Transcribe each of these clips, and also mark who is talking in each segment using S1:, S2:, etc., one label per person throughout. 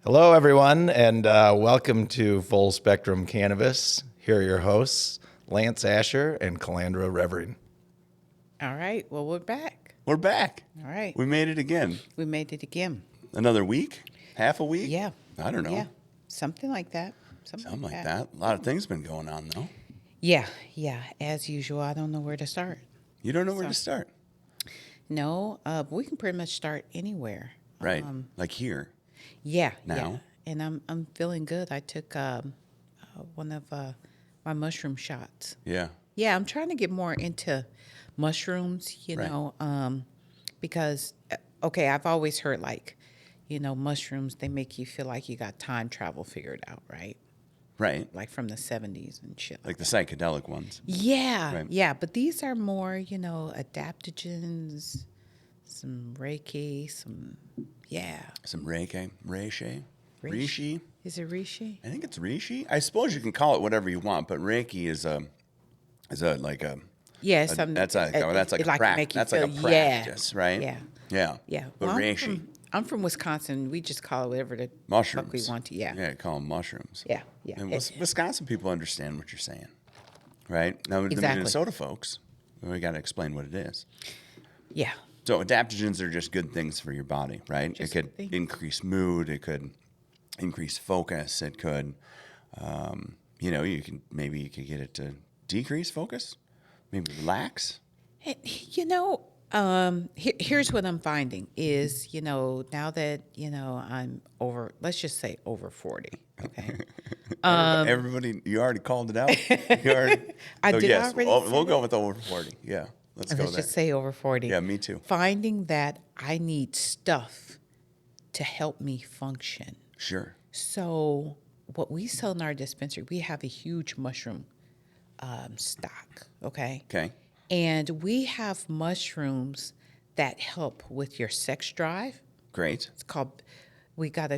S1: Hello, everyone, and welcome to Full Spectrum Cannabis. Here are your hosts, Lance Asher and Calandra Revering.
S2: All right. Well, we're back.
S3: We're back.
S2: All right.
S3: We made it again.
S2: We made it again.
S3: Another week? Half a week?
S2: Yeah.
S3: I don't know.
S2: Yeah. Something like that.
S3: Something like that. A lot of things been going on, though.
S2: Yeah. Yeah. As usual, I don't know where to start.
S3: You don't know where to start.
S2: No, but we can pretty much start anywhere.
S3: Right. Like here.
S2: Yeah.
S3: Now?
S2: Yeah. And I'm feeling good. I took one of my mushroom shots.
S3: Yeah.
S2: Yeah. I'm trying to get more into mushrooms,
S3: Right.
S2: Because, okay, I've always heard mushrooms, they make you feel like you got time travel figured out, right?
S3: Right.
S2: Like from the 70s and shit.
S3: Like the psychedelic ones.
S2: Yeah,
S3: Right.
S2: yeah, but these are more, adaptogens, some Reiki, some
S3: Reishi. Reishi.
S2: Is it Reishi?
S3: I think it's Reishi. I suppose you can call it whatever you want, but Reiki is like a
S2: Yeah,
S3: that's like a practice. That's like a practice, right?
S2: Yeah.
S3: Yeah.
S2: Yeah.
S3: But
S2: Well,
S3: Reishi.
S2: I'm from Wisconsin. We just call it whatever the
S3: Mushrooms.
S2: fuck we want to. Yeah.
S3: Yeah, call them mushrooms.
S2: Yeah. Yeah.
S3: And Wisconsin people understand what you're saying, right? Now, the
S2: Exactly.
S3: Minnesota folks, we got to explain what it is.
S2: Yeah.
S3: So adaptogens are just good things for your body, right?
S2: Just
S3: it could
S2: good things.
S3: increase mood. It could increase focus. It could, you could get it to decrease focus, maybe relax.
S2: Here's what I'm finding is, now that, I'm let's just say over 40. Okay.
S3: Everybody, you already called it out. You already,
S2: I
S3: so
S2: did
S3: yes,
S2: already
S3: we'll
S2: say
S3: go with over 40. Yeah, let's go
S2: Let's
S3: there.
S2: just say over 40.
S3: Yeah, me too.
S2: Finding that I need stuff to help me function.
S3: Sure.
S2: So what we sell in our dispensary, we have a huge mushroom stock, okay?
S3: Okay.
S2: And we have mushrooms that help with your sex drive.
S3: Great.
S2: It's called, we got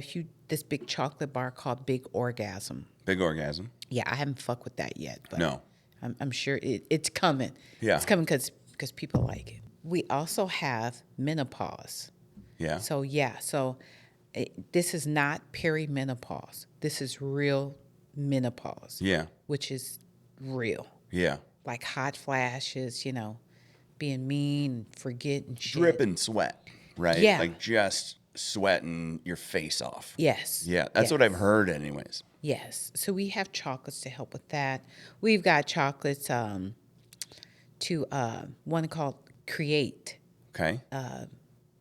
S2: this big chocolate bar called Big Orgasm.
S3: Big orgasm.
S2: Yeah, I haven't fucked with that yet. But
S3: No.
S2: I'm sure it's coming.
S3: Yeah.
S2: It's coming because people like it. We also have menopause.
S3: Yeah.
S2: So, this is not perimenopause. This is real menopause.
S3: Yeah.
S2: Which is real.
S3: Yeah.
S2: Like hot flashes, being mean, forgetting shit.
S3: Dripping sweat, right?
S2: Yeah.
S3: Like just sweating your face off.
S2: Yes.
S3: Yeah, that's what I've heard anyways.
S2: Yes. So we have chocolates to help with that. We've got chocolates one called Create,
S3: Okay.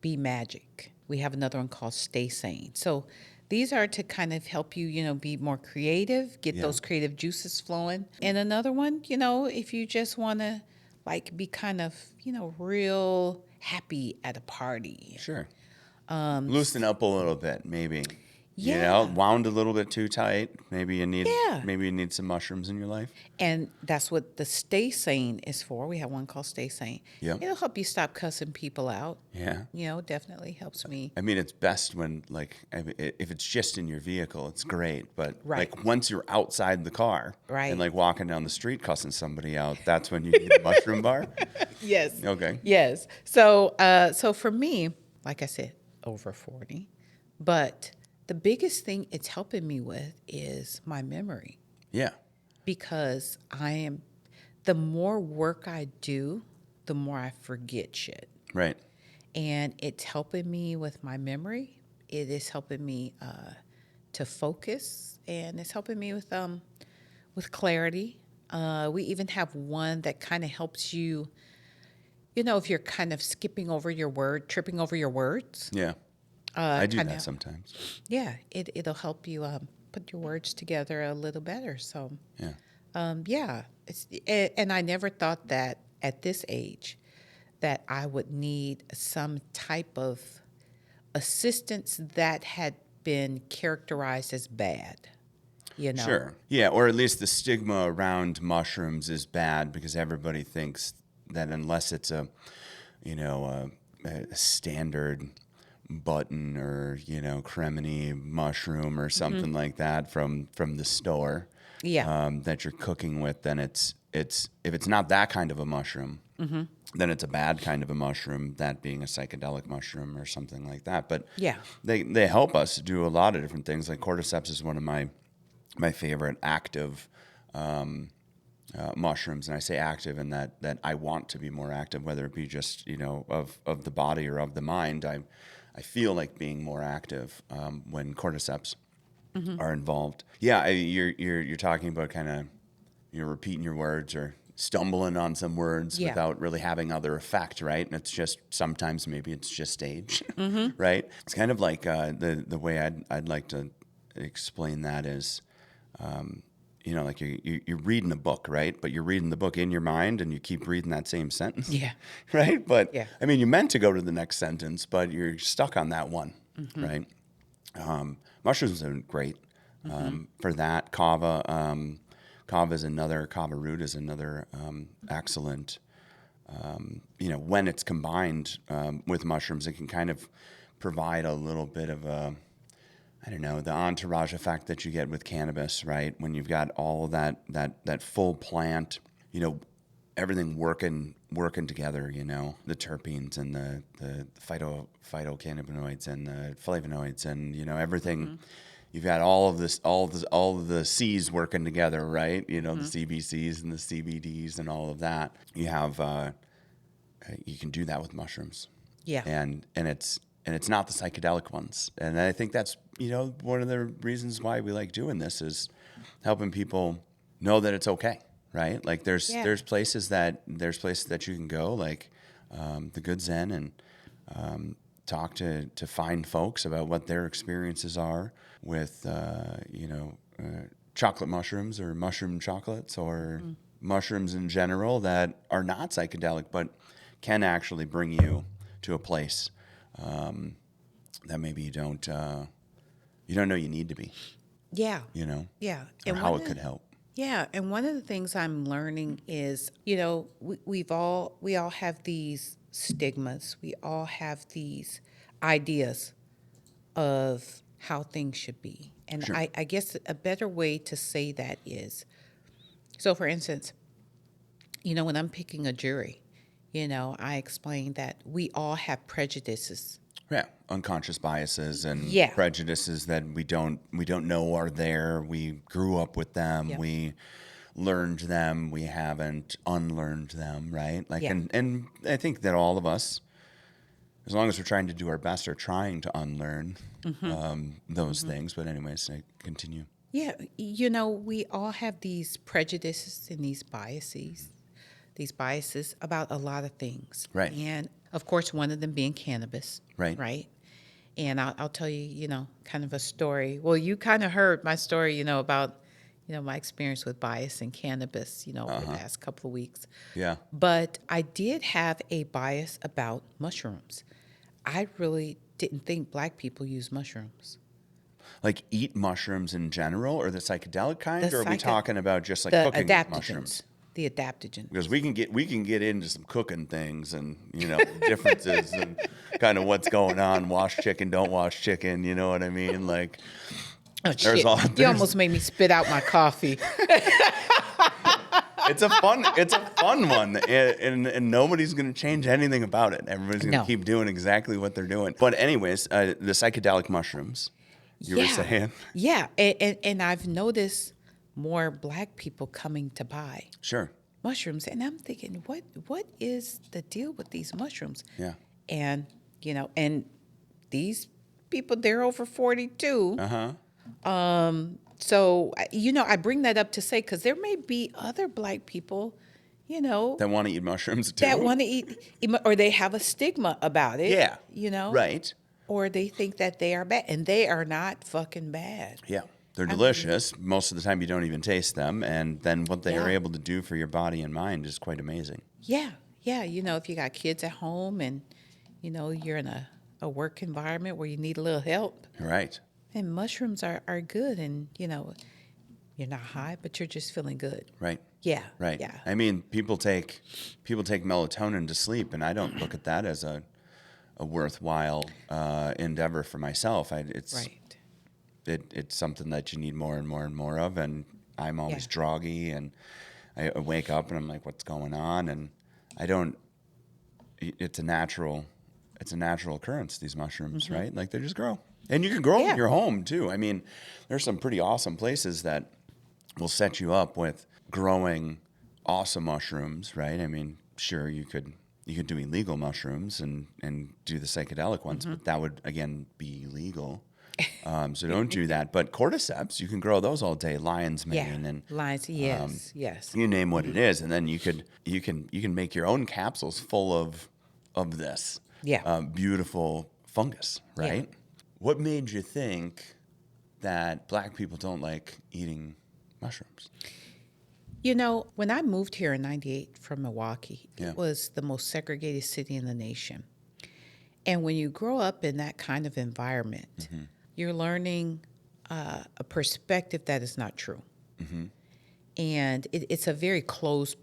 S2: Be Magic. We have another one called Stay Sane. So these are to kind of help you, be more creative, get those creative juices flowing. And another one, if you just want to be kind of, real happy at a party.
S3: Sure. Loosen up a little bit, maybe.
S2: Yeah.
S3: Wound a little bit too tight. Maybe you need
S2: Yeah.
S3: some mushrooms in your life.
S2: And that's what the Stay Sane is for. We have one called Stay Sane.
S3: Yep.
S2: It'll help you stop cussing people out.
S3: Yeah.
S2: Definitely helps me.
S3: I mean, it's best when if it's just in your vehicle, it's great. But
S2: Right.
S3: once you're outside the car
S2: Right.
S3: and walking down the street cussing somebody out, that's when you need a mushroom bar.
S2: Yes.
S3: Okay.
S2: Yes. So for me, like I said, over 40, but the biggest thing it's helping me with is my memory,
S3: Yeah.
S2: because the more work I do, the more I forget shit.
S3: Right.
S2: And it's helping me with my memory. It is helping me to focus, and it's helping me with clarity. We even have one that kind of helps you, if you're kind of tripping over your words.
S3: Yeah. I do
S2: kinda-
S3: that sometimes.
S2: Yeah, it'll help you put your words together a little better. So,
S3: Yeah.
S2: and I never thought that at this age that I would need some type of assistance that had been characterized as bad.
S3: Sure. Yeah, or at least the stigma around mushrooms is bad because everybody thinks that unless it's a standard button or cremini mushroom or something like that from the store,
S2: Yeah.
S3: that you're cooking with, then it's if it's not that kind of a mushroom, then it's a bad kind of a mushroom, that being a psychedelic mushroom or something like that. But
S2: Yeah.
S3: they help us do a lot of different things. Like cordyceps is one of my favorite active mushrooms, and I say active in that I want to be more active, whether it be just of the body or of the mind. I feel like being more active when cordyceps are involved. Yeah, you're talking about kind of you're repeating your words or stumbling on some words without really having other effect, right? And it's just sometimes maybe it's just stage, right? It's kind of like the way I'd like to explain that is, like you're reading a book, right? But you're reading the book in your mind and you keep reading that same sentence, right? But I mean, you meant to go to the next sentence, but you're stuck on that one, right? Mushrooms are great for that. Kava root is another excellent. When it's combined with mushrooms, it can kind of provide a little bit of the entourage effect that you get with cannabis, right? When you've got all of that full plant, everything working together, the terpenes and the phytocannabinoids and the flavonoids and everything. You've got all of the C's working together, right? The CBCs and the CBDs and all of that. You have you can do that with mushrooms.
S2: Yeah.
S3: And it's not the psychedelic ones. And I think that's one of the reasons why we like doing this is helping people know that it's okay, right? Like there's places that you can go, like the Good Zen, and talk to fine folks about what their experiences are with chocolate mushrooms or mushroom chocolates or mushrooms in general that are not psychedelic but can actually bring you to a place that maybe you don't know you need to be.
S2: Yeah.
S3: Yeah. Or
S2: And
S3: how it could help.
S2: Yeah, and one of the things I'm learning is, we all have these stigmas. We all have these ideas of how things should be. And
S3: Sure.
S2: I guess a better way to say that is, so for instance, when I'm picking a jury, I explain that we all have prejudices.
S3: Yeah, unconscious biases and
S2: Yeah.
S3: prejudices that we don't know are there. We grew up with them.
S2: Yep.
S3: We learned them. We haven't unlearned them, right? Like,
S2: Yeah.
S3: and I think that all of us, as long as we're trying to do our best, are trying to unlearn those things. But anyways, I continue.
S2: Yeah, we all have these prejudices and these biases about a lot of things.
S3: Right.
S2: And of course, one of them being cannabis.
S3: Right.
S2: Right. And I'll tell you, kind of a story. Well, you kind of heard my story, about, my experience with bias and cannabis, over the past couple of weeks.
S3: Yeah.
S2: But I did have a bias about mushrooms. I really didn't think Black people use mushrooms.
S3: Like eat mushrooms in general, or the psychedelic kind,
S2: The
S3: or are we talking about just like
S2: The
S3: cooking
S2: adaptogens.
S3: mushrooms?
S2: The adaptogens.
S3: Because we can get into some cooking things and differences and kind of what's going on. Wash chicken, don't wash chicken. You know what I mean? Like,
S2: Oh, shit. You almost made me spit out my coffee.
S3: it's a fun one, and nobody's going to change anything about it. Everybody's going to keep doing exactly what they're doing. But anyways, the psychedelic mushrooms, you were saying?
S2: Yeah, and I've noticed more Black people coming to buy
S3: Sure.
S2: mushrooms, and I'm thinking, what is the deal with these mushrooms?
S3: Yeah.
S2: And and these people, they're over 42. So I bring that up to say, because there may be other Black people,
S3: That want to eat mushrooms too.
S2: that want to eat, or they have a stigma about it.
S3: Yeah. Right.
S2: Or they think that they are bad, and they are not fucking bad.
S3: Yeah. They're delicious. Most of the time you don't even taste them. And then what they are able to do for your body and mind is quite amazing.
S2: Yeah. Yeah. If you got kids at home and, you're in a work environment where you need a little help.
S3: Right.
S2: And mushrooms are good. And, you're not high, but you're just feeling good.
S3: Right.
S2: Yeah.
S3: Right.
S2: Yeah.
S3: I mean, people take melatonin to sleep, and I don't look at that as a worthwhile endeavor for myself. It's something that you need more and more and more of, and I'm always groggy, and I wake up and I'm like, what's going on? And It's a natural occurrence, these mushrooms, right? Like they just grow. And you can grow them in your home too. I mean, there's some pretty awesome places that will set you up with growing awesome mushrooms, right? I mean, sure, you could do illegal mushrooms and do the psychedelic ones, but that would, again, be illegal. So don't do that. But cordyceps, you can grow those all day, lion's mane, and
S2: lion's, yes.
S3: you name what it is, and then you can make your own capsules full of this beautiful fungus, right?
S2: Yeah.
S3: What made you think that Black people don't like eating mushrooms?
S2: You know, when I moved here in '98 from Milwaukee,
S3: Yeah.
S2: it was the most segregated city in the nation. And when you grow up in that kind of environment, you're learning a perspective that is not true. And it's a very closed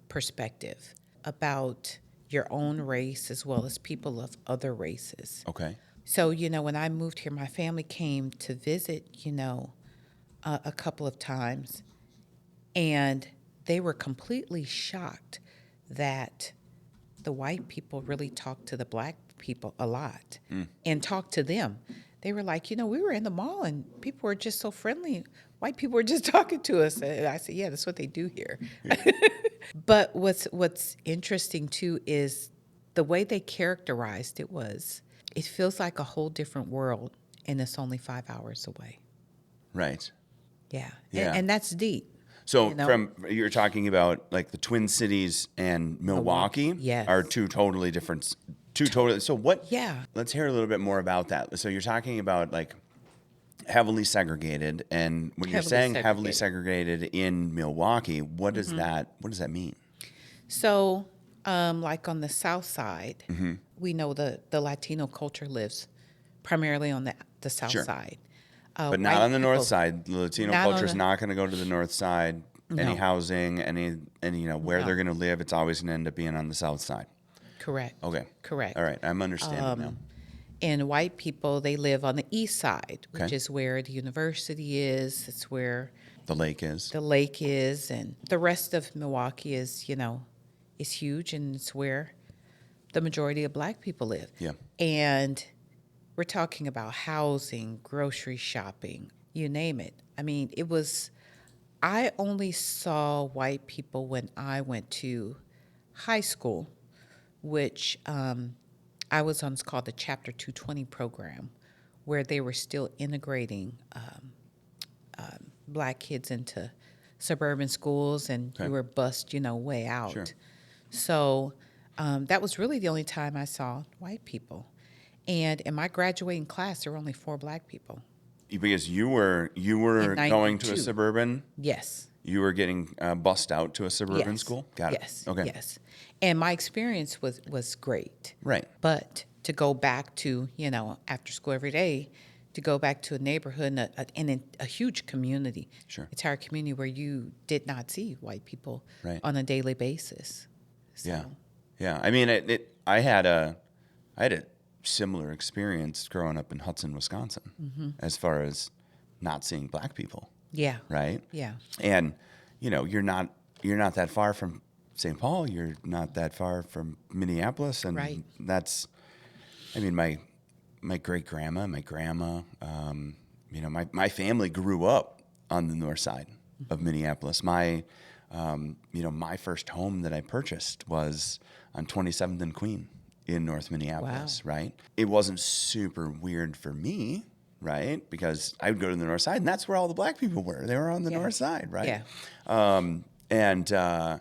S2: perspective about your own race as well as people of other races.
S3: Okay.
S2: So, you know, when I moved here, my family came to visit, you know, a couple of times, and they were completely shocked that the white people really talked to the Black people a lot and talked to them. They were like, you know, we were in the mall and people were just so friendly. White people were just talking to us. And I said, yeah, that's what they do here. But what's interesting too is the way they characterized it was, it feels like a whole different world and it's only 5 hours away.
S3: Right.
S2: Yeah.
S3: Yeah.
S2: And that's deep.
S3: So
S2: You know?
S3: you're talking about like the Twin Cities and Milwaukee
S2: Yes.
S3: are two totally different. So what?
S2: Yeah.
S3: Let's hear a little bit more about that. So you're talking about like heavily segregated, and when you're
S2: Heavily
S3: saying heavily segregated in Milwaukee, what does
S2: Mm-hmm.
S3: what does that mean?
S2: So, like on the south side, we know the Latino culture lives primarily on the south
S3: Sure.
S2: side.
S3: But not
S2: white
S3: on the north
S2: people-
S3: side. The Latino
S2: Not on
S3: culture is
S2: the-
S3: not going to go to the north side. Any
S2: No.
S3: housing, any you know where
S2: No.
S3: they're going to live, it's always going to end up being on the south side.
S2: Correct.
S3: Okay.
S2: Correct.
S3: All right, I'm understanding now.
S2: And white people, they live on the east side, which
S3: Okay.
S2: is where the university is. It's where
S3: The lake is.
S2: the lake is, and the rest of Milwaukee is, you know, is huge, and it's where the majority of Black people live.
S3: Yeah.
S2: And we're talking about housing, grocery shopping, you name it. I mean, I only saw white people when I went to high school, which I was on, it's called the Chapter 220 program, where they were still integrating Black kids into suburban schools, and
S3: Okay.
S2: you were bused, you know, way out.
S3: Sure.
S2: So that was really the only time I saw white people. And in my graduating class, there were only 4 Black people.
S3: Because you were
S2: In
S3: going to a
S2: 92.
S3: suburban,
S2: Yes.
S3: you were getting bussed out to a suburban
S2: Yes.
S3: school. Got it.
S2: Yes.
S3: Okay.
S2: Yes. And my experience was great.
S3: Right.
S2: But to go back to, you know, after school every day, to go back to a neighborhood and a huge community,
S3: Sure.
S2: entire community where you did not see white people
S3: Right.
S2: on a daily basis. So,
S3: Yeah. Yeah. I mean, I had a similar experience growing up in Hudson, Wisconsin, as far as not seeing Black people.
S2: Yeah.
S3: Right.
S2: Yeah.
S3: And you know, you're not that far from St. Paul. You're not that far from Minneapolis, and
S2: Right.
S3: that's. I mean, my great grandma, my grandma, you know, my family grew up on the north side of Minneapolis. My my first home that I purchased was on 27th and Queen in North Minneapolis.
S2: Wow.
S3: Right. It wasn't super weird for me. Right, because I would go to the north side, and that's where all the Black people were. They were on the
S2: Yeah.
S3: north side, right?
S2: Yeah.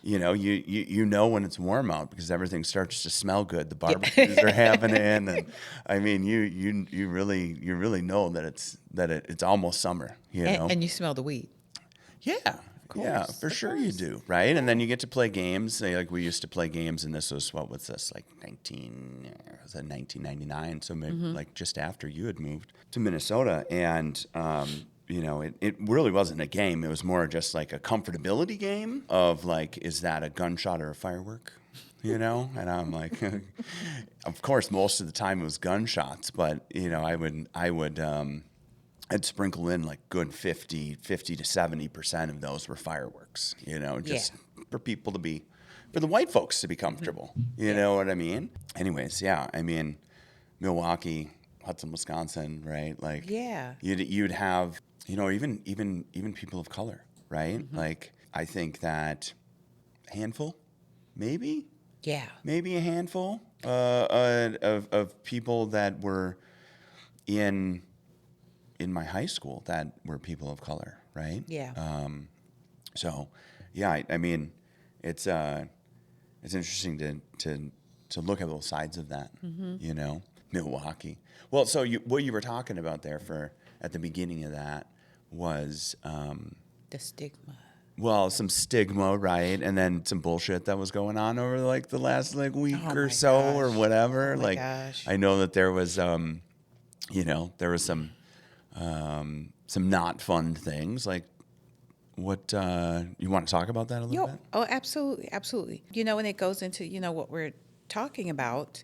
S3: You know, you know when it's warm out because everything starts to smell good. The barbecues are happening, and I mean, you really know that it's almost summer. You know,
S2: And you smell the weed.
S3: yeah, for sure you do, right? And then you get to play games. Like we used to play games, and this was what was this like 1999? So maybe like just after you had moved to Minnesota, and you know, it really wasn't a game. It was more just like a comfortability game of like, is that a gunshot or a firework? You know, and I'm like, of course, most of the time it was gunshots, but you know, I'd sprinkle in like good 50 to 70% of those were fireworks, you know, just for people to be for the white folks to be comfortable. You know what I mean? Anyways, yeah. I mean, Milwaukee, Hudson, Wisconsin, right? Like,
S2: Yeah.
S3: you'd have, even people of color, right? Like, I think that handful, maybe
S2: Yeah.
S3: a handful of people that were in my high school that were people of color, right?
S2: Yeah.
S3: So, yeah, I mean, it's interesting to look at both sides of that, Milwaukee. Well, so what you were talking about there at the beginning of that was
S2: The stigma.
S3: well, some stigma, right? And then some bullshit that was going on over like the last like week
S2: Oh
S3: or
S2: my
S3: so or
S2: gosh.
S3: whatever.
S2: Oh my
S3: Like
S2: gosh.
S3: I know that there was there was some not fun things. Like what you want to talk about that a little bit?
S2: Oh, absolutely, absolutely. And it goes into what we're talking about.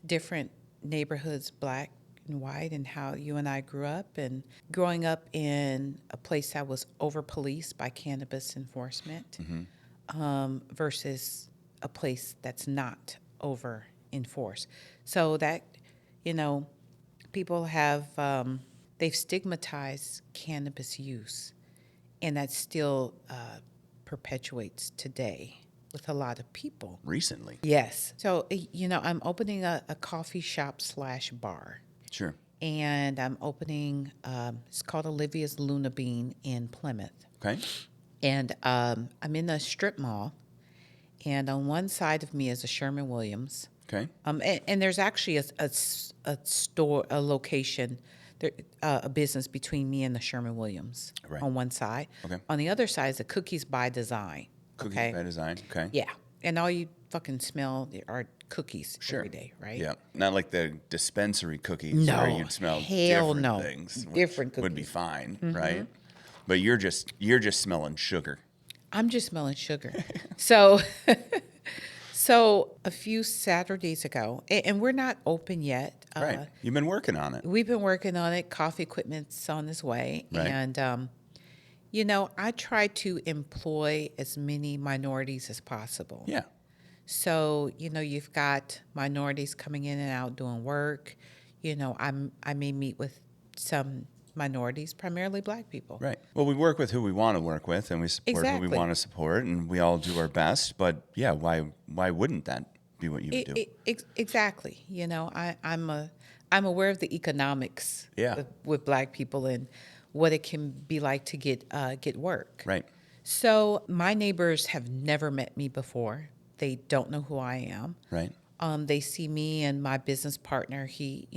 S2: Different neighborhoods, black and white, and how you and I grew up, and growing up in a place that was over policed by cannabis enforcement, versus a place that's not over enforced. So that, people have they've stigmatized cannabis use, and that still perpetuates today with a lot of people.
S3: Recently.
S2: Yes. So, I'm opening a coffee shop / bar.
S3: Sure.
S2: And I'm opening, it's called Olivia's Luna Bean in Plymouth.
S3: Okay.
S2: And I'm in a strip mall. And on one side of me is a Sherman-Williams.
S3: Okay.
S2: And there's actually a store, a location, there, a business between me and the Sherman-Williams
S3: Right.
S2: on one side.
S3: Okay.
S2: On the other side is a Cookies by Design.
S3: Cookies
S2: okay?
S3: by design. Okay.
S2: Yeah. And all you fucking smell are cookies
S3: Sure.
S2: every day, right?
S3: Yeah. Not like the dispensary cookies
S2: No,
S3: where you'd smell
S2: hell
S3: different
S2: no.
S3: things. Which
S2: Different
S3: would be
S2: cookies.
S3: fine, right? But you're just smelling sugar.
S2: I'm just smelling sugar. So, so a few Saturdays ago, and we're not open yet.
S3: Right. You've been working on it.
S2: We've been working on it. Coffee equipment's on its way.
S3: Right.
S2: And, I try to employ as many minorities as possible.
S3: Yeah.
S2: So, you've got minorities coming in and out doing work. I may meet with some minorities, primarily black people.
S3: Right. Well, we work with who we want to work with, and we support who
S2: Exactly.
S3: we want to support, and we all do our best. But yeah, why wouldn't that be what you would do?
S2: Exactly. I'm aware of the economics
S3: Yeah.
S2: with black people and what it can be like to get work.
S3: Right.
S2: So my neighbors have never met me before. They don't know who I am.
S3: Right.
S2: They see me and my business partner. He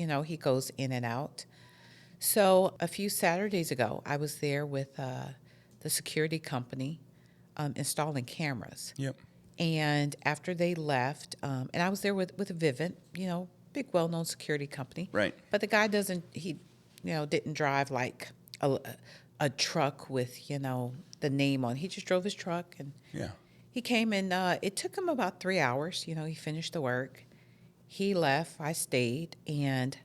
S2: goes in and out. So a few Saturdays ago, I was there with the security company installing cameras.
S3: Yep.
S2: And after they left, and I was there with Vivint, big well-known security company.
S3: Right.
S2: But the guy didn't drive like a truck with, the name on. He just drove his truck, and
S3: Yeah.
S2: he came and it took him about 3 hours. He finished the work. He left. I stayed, and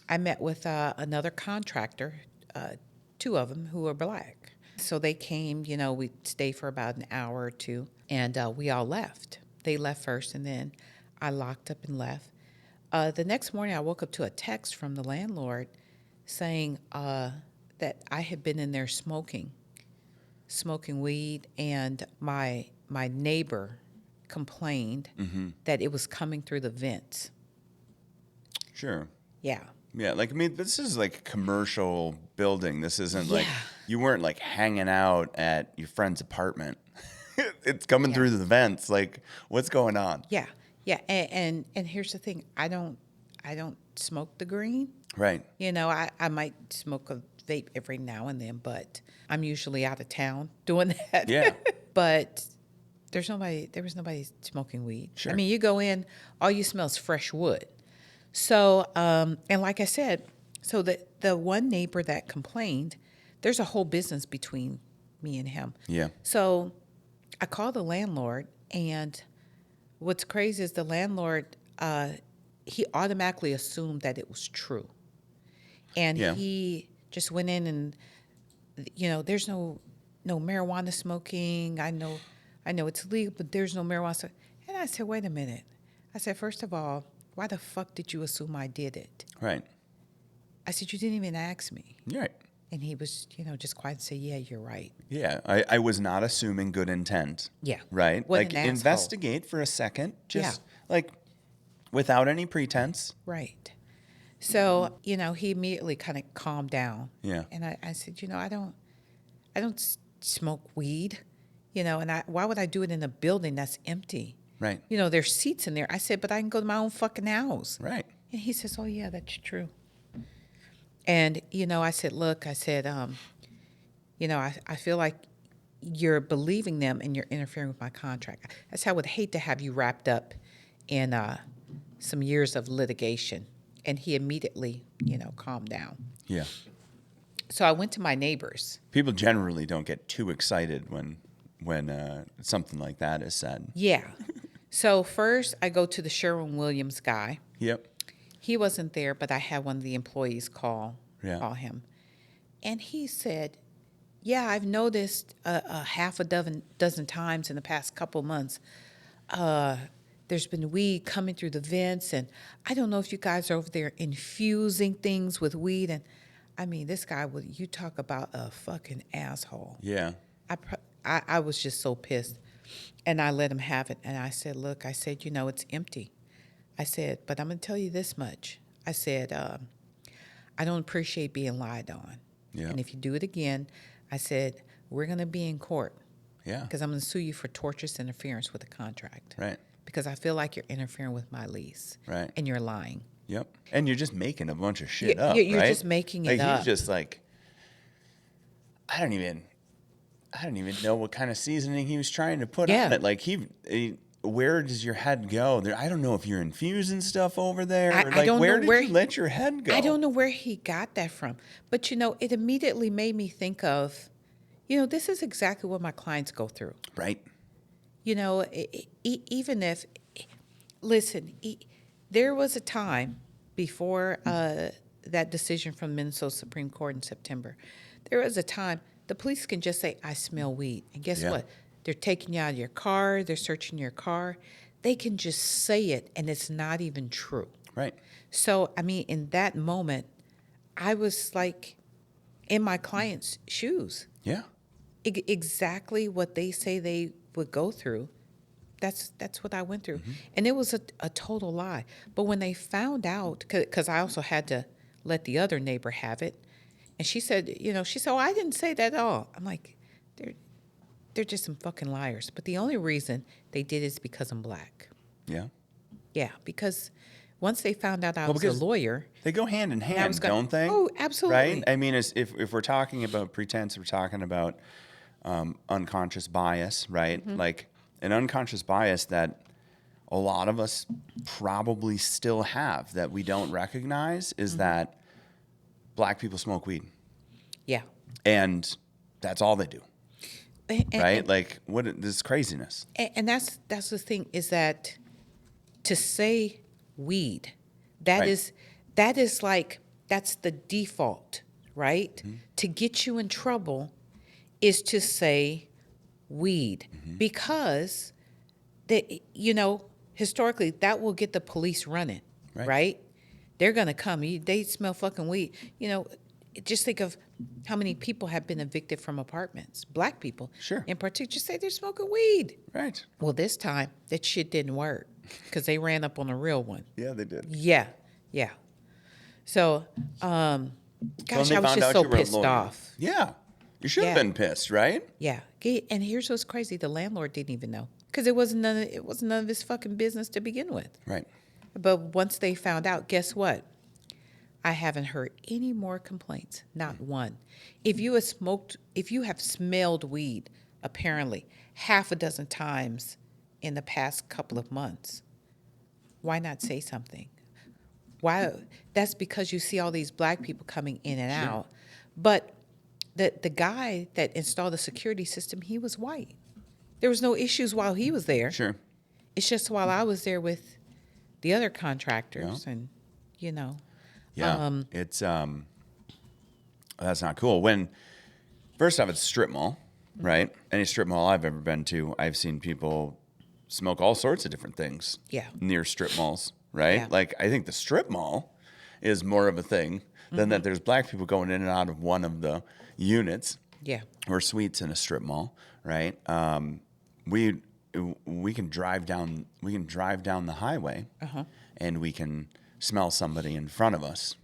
S2: I met with another contractor, two of them who are black. So they came, we stayed for about an hour or two, and we all left. They left first, and then I locked up and left. The next morning, I woke up to a text from the landlord saying that I had been in there smoking weed, and my neighbor complained that it was coming through the vents.
S3: Sure.
S2: Yeah.
S3: Yeah, like, I mean, this is like a commercial building. This isn't like,
S2: Yeah.
S3: you weren't like hanging out at your friend's apartment. It's coming through the vents. Like, what's going on?
S2: Yeah, yeah, and here's the thing: I don't smoke the green.
S3: Right.
S2: I might smoke a vape every now and then, but I'm usually out of town doing that.
S3: Yeah.
S2: But there was nobody smoking weed.
S3: Sure.
S2: I mean, you go in, all you smell is fresh wood. So, and like I said, so the one neighbor that complained, there's a whole business between me and him.
S3: Yeah.
S2: So I called the landlord, and what's crazy is the landlord, he automatically assumed that it was true. And
S3: Yeah.
S2: he just went in and, there's no marijuana smoking. I know I know it's legal, but there's no marijuana. And I said, wait a minute. I said, first of all, why the fuck did you assume I did it?
S3: Right.
S2: I said, you didn't even ask me.
S3: Right.
S2: And he was, just quiet and say, yeah, you're right.
S3: Yeah. I was not assuming good intent.
S2: Yeah.
S3: Right.
S2: What
S3: Like
S2: an asshole.
S3: investigate for a second. Just like without any pretense.
S2: Right. So, he immediately kind of calmed down.
S3: Yeah.
S2: And I said, I don't smoke weed, and why would I do it in a building that's empty?
S3: Right.
S2: There's seats in there. I said, but I can go to my own fucking house.
S3: Right.
S2: And he says, oh, yeah, that's true. And, I said, look, I said, I feel like you're believing them and you're interfering with my contract. I said, I would hate to have you wrapped up in some years of litigation. And he immediately, calmed down.
S3: Yeah.
S2: So I went to my neighbors.
S3: People generally don't get too excited when something like that is said.
S2: Yeah. So first I go to the Sherwin-Williams guy.
S3: Yep.
S2: He wasn't there, but I had one of the employees call him. And he said, yeah, I've noticed a half a dozen times in the past couple months, there's been weed coming through the vents, and I don't know if you guys are over there infusing things with weed. And I mean, this guy, you talk about a fucking asshole.
S3: Yeah.
S2: I was just so pissed. And I let him have it. And I said, look, I said, it's empty. I said, but I'm going to tell you this much. I said, I don't appreciate being lied on.
S3: Yeah.
S2: And if you do it again, I said, we're going to be in court.
S3: Yeah.
S2: Because I'm going to sue you for tortious interference with the contract.
S3: Right.
S2: Because I feel like you're interfering with my lease.
S3: Right.
S2: And you're lying.
S3: Yep. And you're just making a bunch of shit up,
S2: you're
S3: right?
S2: just making it up.
S3: He's just like, I don't even know what kind of seasoning he was trying to put on it. Like he where does your head go? There, I don't know if you're infusing stuff over there.
S2: I don't
S3: where
S2: know where
S3: did you let your head go?
S2: I don't know where he got that from. But, it immediately made me think of, this is exactly what my clients go through.
S3: Right.
S2: Even if, listen, there was a time before that decision from Minnesota Supreme Court in September. There was a time the police can just say, I smell weed. And guess what? They're taking you out of your car. They're searching your car. They can just say it, and it's not even true.
S3: Right.
S2: So, I mean, in that moment, I was like in my client's shoes.
S3: Yeah.
S2: Exactly what they say they would go through. That's what I went through. Mm-hmm. And it was a total lie. But when they found out, because I also had to let the other neighbor have it, and she said, oh, I didn't say that at all. I'm like, they're just some fucking liars. But the only reason they did is because I'm black.
S3: Yeah.
S2: Yeah, because once they found out I was a lawyer.
S3: They go hand in hand, don't they?
S2: Oh, absolutely.
S3: Right? I mean, if we're talking about pretense, we're talking about unconscious bias, right? Mm-hmm. Like an unconscious bias that a lot of us probably still have that we don't recognize is that black people smoke weed.
S2: Yeah.
S3: And that's all they do. Right?
S2: And,
S3: like, this craziness.
S2: And that's the thing, is that to say weed, that is like, that's the default, right? Mm-hmm. To get you in trouble is to say weed, because historically that will get the police running, right? They're gonna come. They smell fucking weed. Just think of how many people have been evicted from apartments. Black people,
S3: sure,
S2: in particular, just say they're smoking weed.
S3: Right.
S2: Well, this time that shit didn't work because they ran up on a real one.
S3: Yeah, they did.
S2: Yeah. So, gosh, I was just so pissed off.
S3: Yeah, you should have been pissed, right?
S2: Yeah. And here's what's crazy: the landlord didn't even know, because it wasn't none of his fucking business to begin with.
S3: Right.
S2: But once they found out, guess what? I haven't heard any more complaints, not one. If you have smelled weed, apparently, half a dozen times in the past couple of months, why not say something? Why? That's because you see all these black people coming in and out. But the guy that installed the security system, he was white. There was no issues while he was there.
S3: Sure.
S2: It's just while I was there with the other contractors, and
S3: Yeah, it's that's not cool. When first off, it's strip mall, right? Any strip mall I've ever been to, I've seen people smoke all sorts of different things
S2: Yeah.
S3: near strip malls, right?
S2: Yeah.
S3: Like, I think the strip mall is more of a thing than that there's black people going in and out of one of the units
S2: Yeah.
S3: or suites in a strip mall, right? We can drive down the highway and we can smell somebody in front of us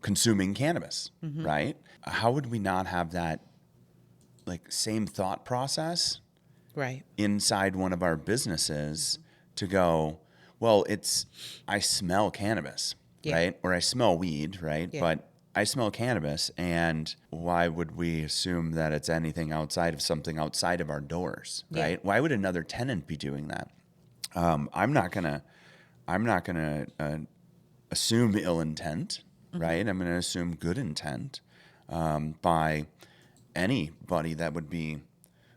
S3: consuming cannabis, right? How would we not have that like same thought process
S2: Right.
S3: inside one of our businesses to go, well, I smell cannabis,
S2: Yeah.
S3: right? Or I smell weed, right?
S2: Yeah.
S3: But I smell cannabis, and why would we assume that it's anything outside of something outside of our doors,
S2: Yeah.
S3: right? Why would another tenant be doing that? I'm not gonna assume ill intent, right? I'm gonna assume good intent by anybody that would be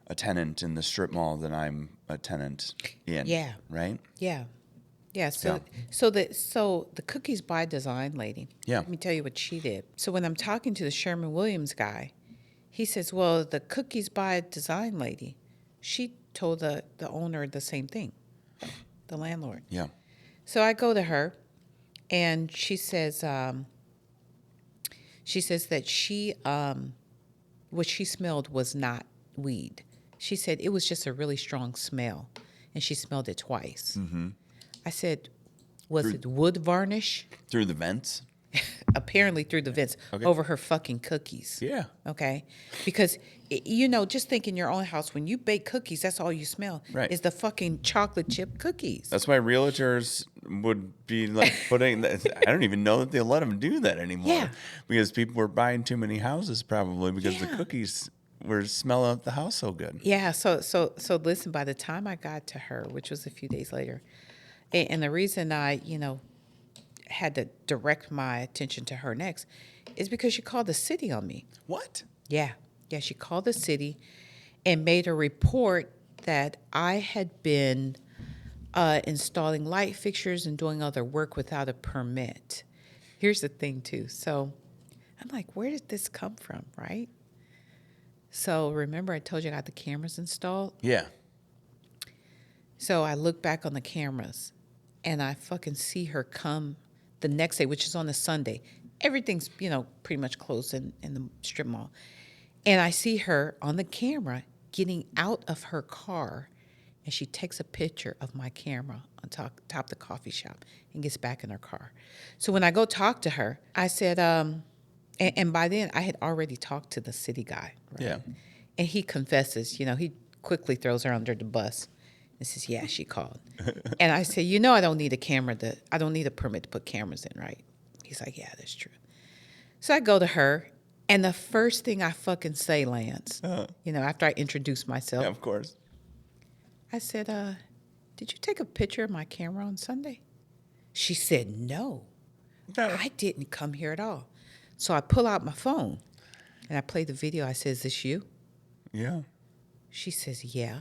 S3: a tenant in the strip mall that I'm a tenant in.
S2: Yeah.
S3: Right?
S2: Yeah. Yeah. So the cookies by design lady.
S3: Yeah.
S2: Let me tell you what she did. So when I'm talking to the Sherman Williams guy, he says, well, the cookies by design lady, she told the owner the same thing, the landlord.
S3: Yeah.
S2: So I go to her and she says that what she smelled was not weed. She said it was just a really strong smell, and she smelled it twice. Mm-hmm. I said, was it wood varnish?
S3: Through the vents?
S2: Apparently through the vents over her fucking cookies.
S3: Yeah.
S2: Okay? Because, just think in your own house, when you bake cookies, that's all you smell
S3: Right.
S2: is the fucking chocolate chip cookies.
S3: That's why realtors would be like putting that. I don't even know that they let them do that anymore.
S2: Yeah.
S3: Because people were buying too many houses probably because the
S2: Yeah.
S3: cookies were smelling up the house so good.
S2: Yeah, so listen, by the time I got to her, which was a few days later, and the reason I, had to direct my attention to her next is because she called the city on me.
S3: What?
S2: Yeah, she called the city and made a report that I had been installing light fixtures and doing other work without a permit. Here's the thing, too. So I'm like, where did this come from, right? So remember I told you I got the cameras installed?
S3: Yeah.
S2: So I look back on the cameras and I fucking see her come the next day, which is on a Sunday. Everything's, pretty much closed in the strip mall. And I see her on the camera getting out of her car, and she takes a picture of my camera on top of the coffee shop and gets back in her car. So when I go talk to her, I said, and by then I had already talked to the city guy. Right?
S3: Yeah.
S2: And he confesses, he quickly throws her under the bus and says, yeah, she called. And I said, I don't need I don't need a permit to put cameras in, right? He's like, yeah, that's true. So I go to her, and the first thing I fucking say, Lance, after I introduce myself,
S3: Yeah, of course.
S2: I said, did you take a picture of my camera on Sunday? She said, no, I didn't come here at all. So I pull out my phone, and I play the video. I said, is this you?
S3: Yeah.
S2: She says, yeah.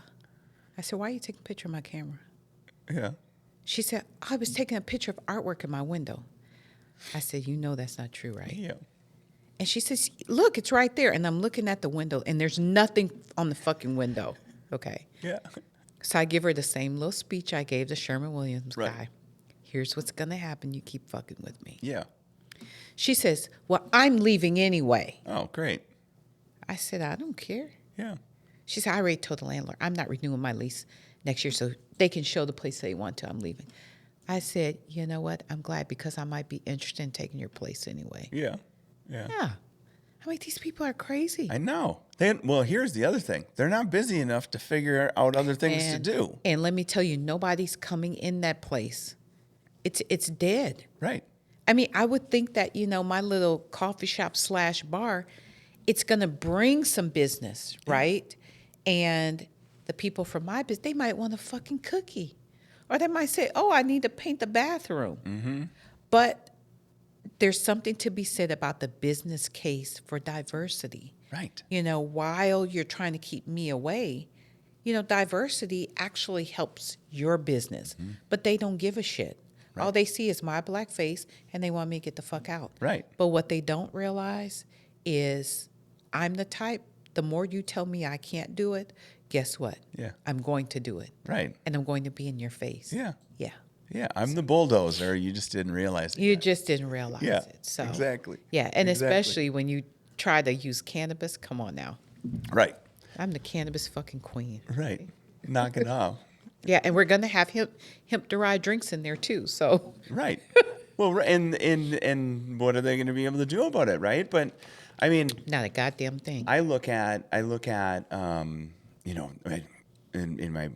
S2: I said, why are you taking a picture of my camera?
S3: Yeah.
S2: She said, I was taking a picture of artwork in my window. I said, that's not true, right?
S3: Yeah.
S2: And she says, look, it's right there. And I'm looking at the window, and there's nothing on the fucking window. Okay.
S3: Yeah.
S2: So I give her the same little speech I gave the Sherman Williams
S3: Right.
S2: guy. Here's what's going to happen. You keep fucking with me.
S3: Yeah.
S2: She says, well, I'm leaving anyway.
S3: Oh, great.
S2: I said, I don't care.
S3: Yeah.
S2: She said, I already told the landlord, I'm not renewing my lease next year, so they can show the place they want to. I'm leaving. I said, you know what? I'm glad, because I might be interested in taking your place anyway.
S3: Yeah. Yeah.
S2: Yeah. I mean, these people are crazy.
S3: I know. Well, here's the other thing. They're not busy enough to figure out other things to do.
S2: And let me tell you, nobody's coming in that place. It's dead.
S3: Right.
S2: I mean, I would think that, my little coffee shop / bar, it's going to bring some business, right? And the people from my business, they might want a fucking cookie. Or they might say, oh, I need to paint the bathroom. Mm-hmm. But there's something to be said about the business case for diversity.
S3: Right.
S2: While you're trying to keep me away, diversity actually helps your business. Mm-hmm. But they don't give a shit. Right. All they see is my black face, and they want me to get the fuck out.
S3: Right.
S2: But what they don't realize is I'm the type the more you tell me I can't do it, guess what?
S3: Yeah.
S2: I'm going to do it.
S3: Right.
S2: And I'm going to be in your face.
S3: Yeah.
S2: Yeah.
S3: Yeah. I'm the bulldozer. You just didn't realize it
S2: You
S3: yet.
S2: just didn't realize
S3: Yeah,
S2: it. So
S3: exactly.
S2: Yeah, and
S3: Exactly.
S2: especially when you try to use cannabis. Come on now.
S3: Right.
S2: I'm the cannabis fucking queen.
S3: Right. Knock it off.
S2: Yeah, and we're gonna have hemp derived drinks in there too. So
S3: Right. Well, and what are they going to be able to do about it, right? But I mean,
S2: not a goddamn thing.
S3: I look at you know, in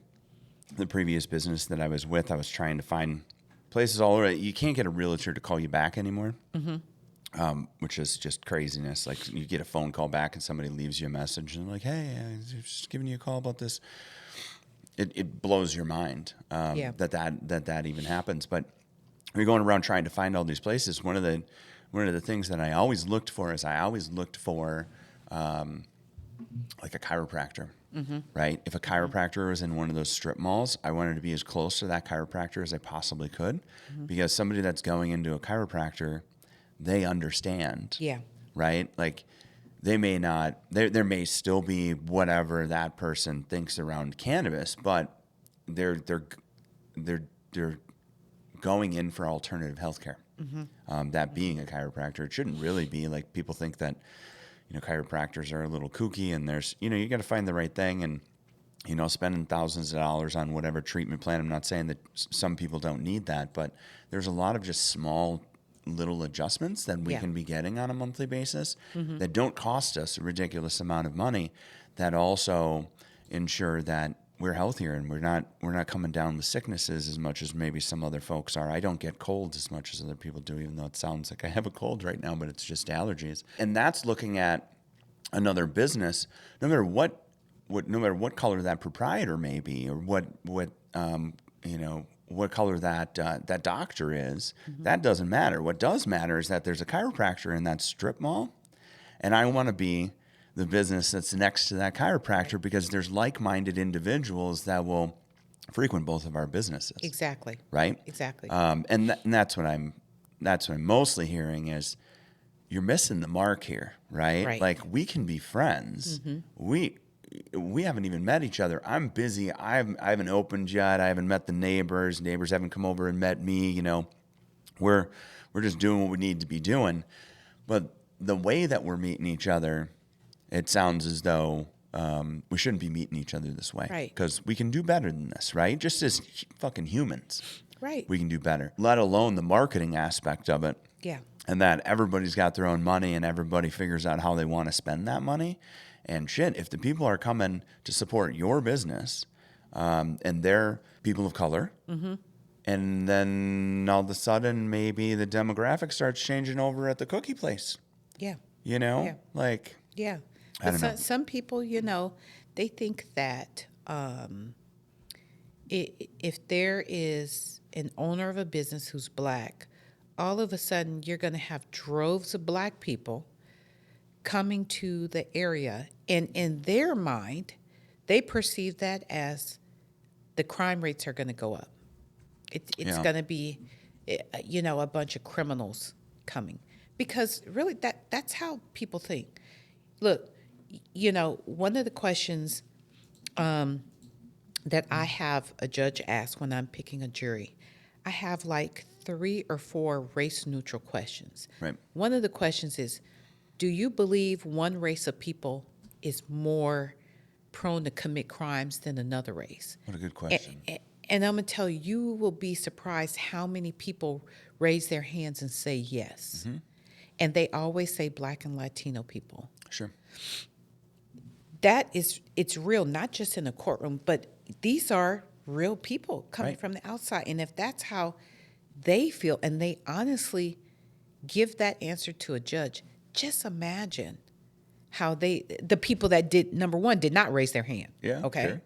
S3: the previous business that I was with, I was trying to find places all over. You can't get a realtor to call you back anymore, which is just craziness. Like you get a phone call back and somebody leaves you a message and they're like, "Hey, I'm just giving you a call about this." It blows your mind that even happens. But we're going around trying to find all these places. One of the things that I always looked for is like a chiropractor, right? If a chiropractor was in one of those strip malls, I wanted to be as close to that chiropractor as I possibly could, because somebody that's going into a chiropractor, they understand, right? Like they may not, there may still be whatever that person thinks around cannabis, but they're going in for alternative healthcare. That being a chiropractor, it shouldn't really be like people think that, you know, chiropractors are a little kooky and there's, you know, you got to find the right thing and, you know, spending thousands of dollars on whatever treatment plan. I'm not saying that some people don't need that, but there's a lot of just small little adjustments that we can be getting on a monthly basis that don't cost us a ridiculous amount of money, that also ensure that we're healthier and we're not coming down with sicknesses as much as maybe some other folks are. I don't get colds as much as other people do, even though it sounds like I have a cold right now, but it's just allergies. And that's looking at another business, no matter what color that proprietor may be, or what color that doctor is, that doesn't matter. What does matter is that there's a chiropractor in that strip mall, and I want to be the business that's next to that chiropractor, because there's like-minded individuals that will frequent both of our businesses.
S2: Exactly.
S3: Right.
S2: Exactly.
S3: And that's what I'm mostly hearing is you're missing the mark here, right?
S2: Right.
S3: Like we can be friends. We haven't even met each other. I'm busy. I haven't opened yet. I haven't met the neighbors. Neighbors haven't come over and met me. You know, we're just doing what we need to be doing. But the way that we're meeting each other, it sounds as though we shouldn't be meeting each other this way.
S2: Right.
S3: Because we can do better than this, right? Just as fucking humans.
S2: Right.
S3: We can do better, let alone the marketing aspect of it.
S2: Yeah.
S3: And that everybody's got their own money and everybody figures out how they want to spend that money. And shit, if the people are coming to support your business and they're people of color, and then all of a sudden maybe the demographic starts changing over at the cookie place.
S2: Yeah.
S3: You know?
S2: Yeah.
S3: Like,
S2: Yeah.
S3: I don't know.
S2: Some people, you know, they think that if there is an owner of a business who's black, all of a sudden you're going to have droves of black people coming to the area. And in their mind, they perceive that as the crime rates are going to go up. It's going to be, you know, a bunch of criminals coming. Because really, that's how people think. Look, you know, one of the questions that I have a judge ask when I'm picking a jury, I have like 3 or 4 race-neutral questions.
S3: Right.
S2: One of the questions is, do you believe one race of people is more prone to commit crimes than another race?
S3: what a good question.
S2: And I'm going to tell you, you will be surprised how many people raise their hands and say yes. And they always say Black and Latino people.
S3: Sure.
S2: It's real, not just in a courtroom, but these are real people coming
S3: Right.
S2: from the outside. And if that's how they feel, and they honestly give that answer to a judge, just imagine how the people that did not raise their hand.
S3: Yeah,
S2: Okay.
S3: sure.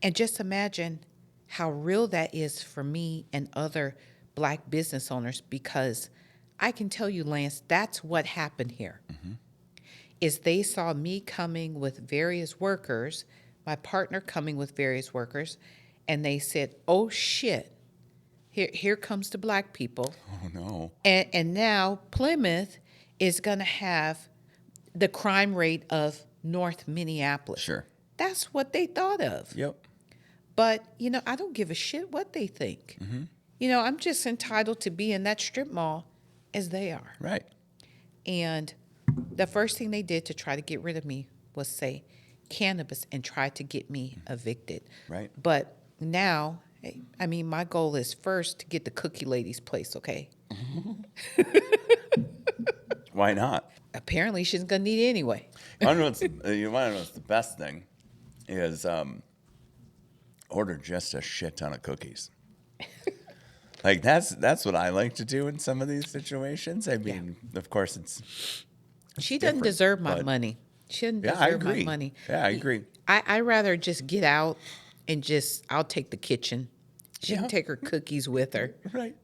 S2: And just imagine how real that is for me and other black business owners, because I can tell you, Lance, that's what happened here. Is they saw me coming with various workers, my partner coming with various workers, and they said, oh shit, here comes the black people.
S3: Oh, no.
S2: And now Plymouth is going to have the crime rate of North Minneapolis.
S3: Sure.
S2: That's what they thought of.
S3: Yep.
S2: But, I don't give a shit what they think. I'm just entitled to be in that strip mall as they are.
S3: Right.
S2: And the first thing they did to try to get rid of me was say cannabis and try to get me evicted.
S3: Right.
S2: But now, my goal is first to get the cookie lady's place, okay?
S3: Why not?
S2: Apparently, she's going to need it anyway.
S3: You want to know what's the best thing is order just a shit ton of cookies. Like that's what I like to do in some of these situations. I mean, of course,
S2: She doesn't deserve my money. She doesn't deserve my money.
S3: Yeah, I agree.
S2: I rather just get out and I'll take the kitchen. She can take her cookies with her.
S3: Right.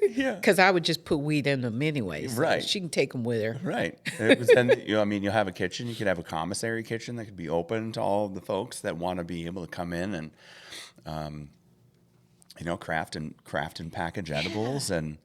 S3: Yeah.
S2: Because I would just put weed in them anyways. So
S3: right.
S2: She can take them with her.
S3: Right. Then, you'll have a kitchen. You could have a commissary kitchen that could be open to all the folks that want to be able to come in and, craft and package edibles. And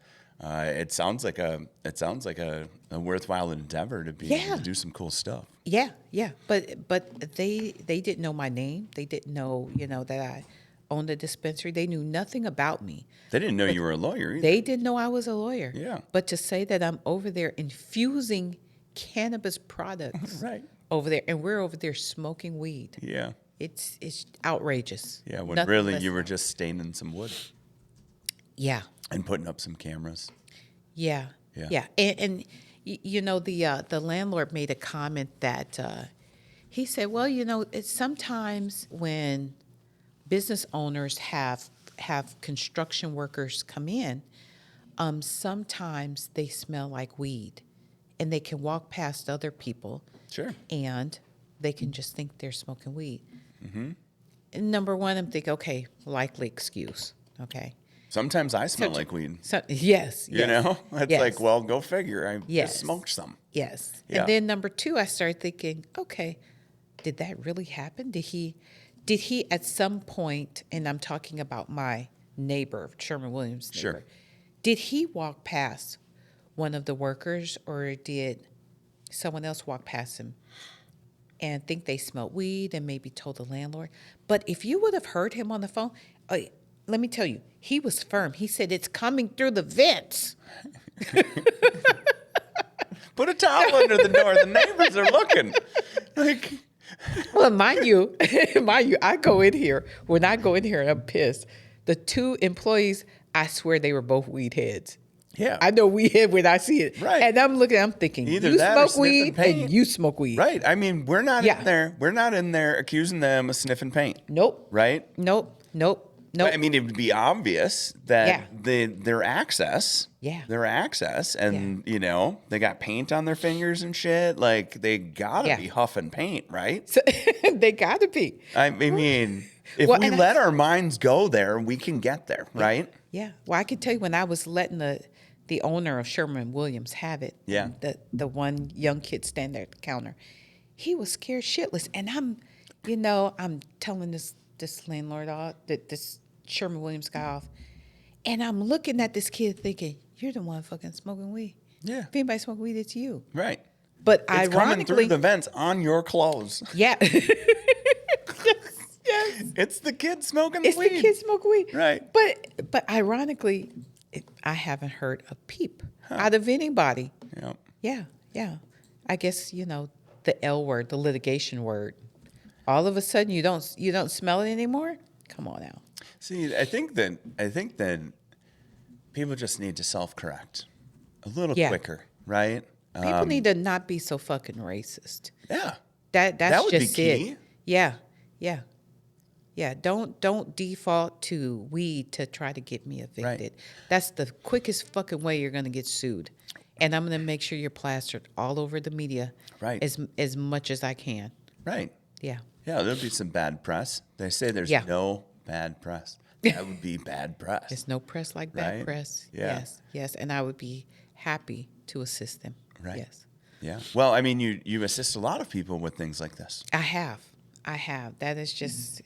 S3: it sounds like a worthwhile endeavor to be able to do some cool stuff.
S2: Yeah, yeah. But they didn't know my name. They didn't know, that I owned a dispensary. They knew nothing about me.
S3: They didn't know you were a lawyer either.
S2: They didn't know I was a lawyer.
S3: Yeah.
S2: But to say that I'm over there infusing cannabis products
S3: right.
S2: over there, and we're over there smoking weed.
S3: Yeah.
S2: It's outrageous.
S3: Yeah, when
S2: Nothing
S3: really
S2: less
S3: you were
S2: than-
S3: just staining some wood
S2: Yeah.
S3: and putting up some cameras.
S2: Yeah.
S3: Yeah.
S2: Yeah. And the landlord made a comment that he said, well, it's sometimes when business owners have construction workers come in, sometimes they smell like weed, and they can walk past other people.
S3: Sure.
S2: And they can just think they're smoking weed. Mm-hmm. And number one, I'm thinking, okay, likely excuse. Okay.
S3: Sometimes I smell like weed.
S2: So, yes.
S3: You know? It's like, well, go figure. I just smoked some.
S2: Yes.
S3: Yeah.
S2: And then number two, I started thinking, okay, did that really happen? Did he at some point, and I'm talking about my neighbor, Sherman Williams' neighbor,
S3: Sure.
S2: did he walk past one of the workers, or did someone else walk past him and think they smelled weed and maybe told the landlord? But if you would have heard him on the phone, let me tell you, he was firm. He said, it's coming through the vents.
S3: Put a towel under the door. The neighbors are looking. Like,
S2: well, mind you, I go in here. When I go in here, I'm pissed. The two employees, I swear they were both weed heads.
S3: yeah.
S2: I know weed head when I see it.
S3: Right.
S2: And I'm thinking,
S3: Either
S2: you
S3: that or
S2: smoke weed
S3: sniffing paint.
S2: and you smoke weed.
S3: Right. I mean, we're not
S2: Yeah.
S3: in there. We're not in there accusing them of sniffing paint.
S2: Nope.
S3: Right?
S2: Nope.
S3: I mean, it would be obvious that
S2: Yeah.
S3: their access,
S2: Yeah.
S3: and they got paint on their fingers and shit. Like they gotta
S2: Yeah.
S3: be huffing paint, right?
S2: So, they got to be.
S3: I mean, if
S2: Well,
S3: we
S2: and
S3: let our minds go there, we can get there, right?
S2: Yeah. Well, I can tell you when I was letting the owner of Sherman Williams have it.
S3: Yeah.
S2: The one young kid standing there at the counter, he was scared shitless. And I'm telling this landlord off, this Sherman Williams guy off, and I'm looking at this kid thinking, you're the one fucking smoking weed.
S3: Yeah.
S2: If anybody smoking weed, it's you.
S3: Right.
S2: But
S3: It's coming
S2: ironically,
S3: through the vents on your clothes.
S2: yeah. yes.
S3: It's the kid smoking
S2: It's
S3: the weed.
S2: the kid smoking weed.
S3: Right.
S2: But ironically, I haven't heard a peep out of anybody.
S3: Yep.
S2: Yeah. I guess, the L word, the litigation word. All of a sudden you don't smell it anymore? Come on now.
S3: See, I think that people just need to self-correct a little quicker, right?
S2: People need to not be so fucking racist.
S3: Yeah.
S2: That's
S3: That would be
S2: just
S3: key.
S2: it. Yeah. Don't default to weed to try to get me evicted.
S3: Right.
S2: That's the quickest fucking way you're gonna get sued. And I'm gonna make sure you're plastered all over the media,
S3: Right.
S2: as much as I can.
S3: Right.
S2: Yeah.
S3: Yeah, there'll be some bad press. They say there's
S2: Yeah.
S3: no bad press. That would be bad press.
S2: There's no press like bad
S3: Right?
S2: press.
S3: Yeah.
S2: Yes. And I would be happy to assist them.
S3: Right.
S2: Yes.
S3: Yeah. Well, I mean, you assist a lot of people with things like this.
S2: I have. That is just,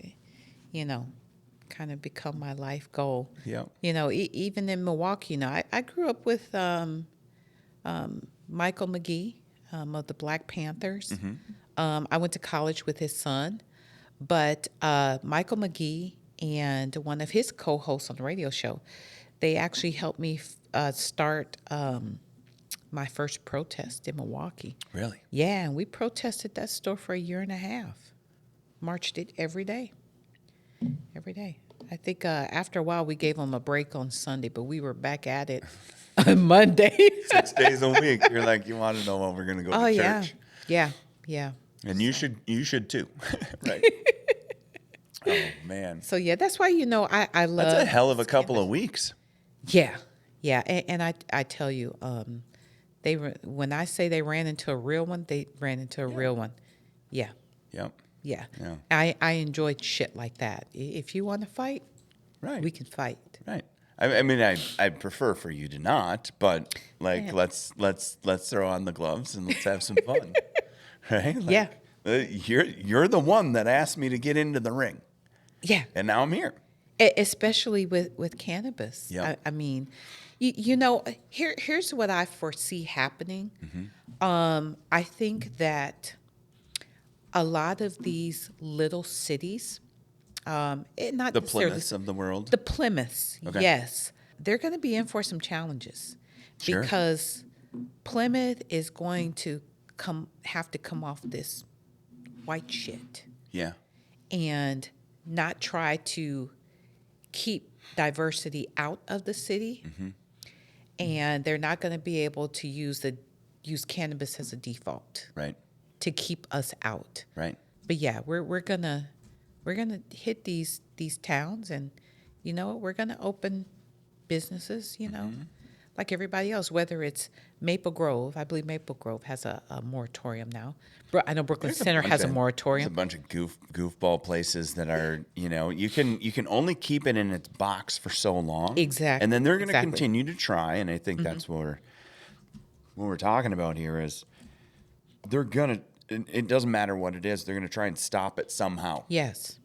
S2: kind of become my life goal.
S3: Yep.
S2: Even in Milwaukee, I grew up with Michael McGee of the Black Panthers. I went to college with his son, but Michael McGee and one of his co-hosts on the radio show, they actually helped me start my first protest in Milwaukee.
S3: Really?
S2: Yeah, and we protested that store for a year and a half. Marched it every day. Every day. I think after a while we gave them a break on Sunday, but we were back at it on Monday.
S3: 6 days a week. You're like, you want to know when we're going to go to church.
S2: Yeah.
S3: And you should too. Right. Oh, man.
S2: So, yeah, that's why, I love.
S3: That's a hell of a couple of weeks.
S2: Yeah. And I tell you, when I say they ran into a real one, they ran into a real one. Yeah.
S3: Yep.
S2: Yeah.
S3: Yeah.
S2: I enjoyed shit like that. If you want to fight,
S3: Right.
S2: we can fight.
S3: Right. I mean, I prefer for you to not, but like,
S2: Yeah.
S3: let's throw on the gloves and let's have some fun. Right? Like,
S2: Yeah.
S3: You're the one that asked me to get into the ring,
S2: Yeah.
S3: and now I'm here.
S2: Especially with cannabis.
S3: Yeah.
S2: I mean, here's what I foresee happening. I think that a lot of these little cities, not
S3: The
S2: necessarily
S3: Plymouths of the world.
S2: the Plymouths,
S3: Okay.
S2: yes, they're going to be in for some challenges
S3: Sure.
S2: because Plymouth is going to have to come off this white shit
S3: Yeah.
S2: and not try to keep diversity out of the city. And they're not going to be able to use cannabis as a default
S3: Right.
S2: to keep us out.
S3: Right.
S2: But yeah, we're gonna hit these towns, and we're gonna open businesses, like everybody else. Whether it's Maple Grove, I believe Maple Grove has a moratorium now. I know Brooklyn Center has a
S3: There's
S2: moratorium.
S3: a bunch of goofball places that are, you can only keep it in its box for so long.
S2: Exactly.
S3: And then they're going to
S2: Exactly.
S3: continue to try. And I think that's what we're talking about here is they're going to, it doesn't matter what it is. They're going to try and stop it somehow.
S2: Yes.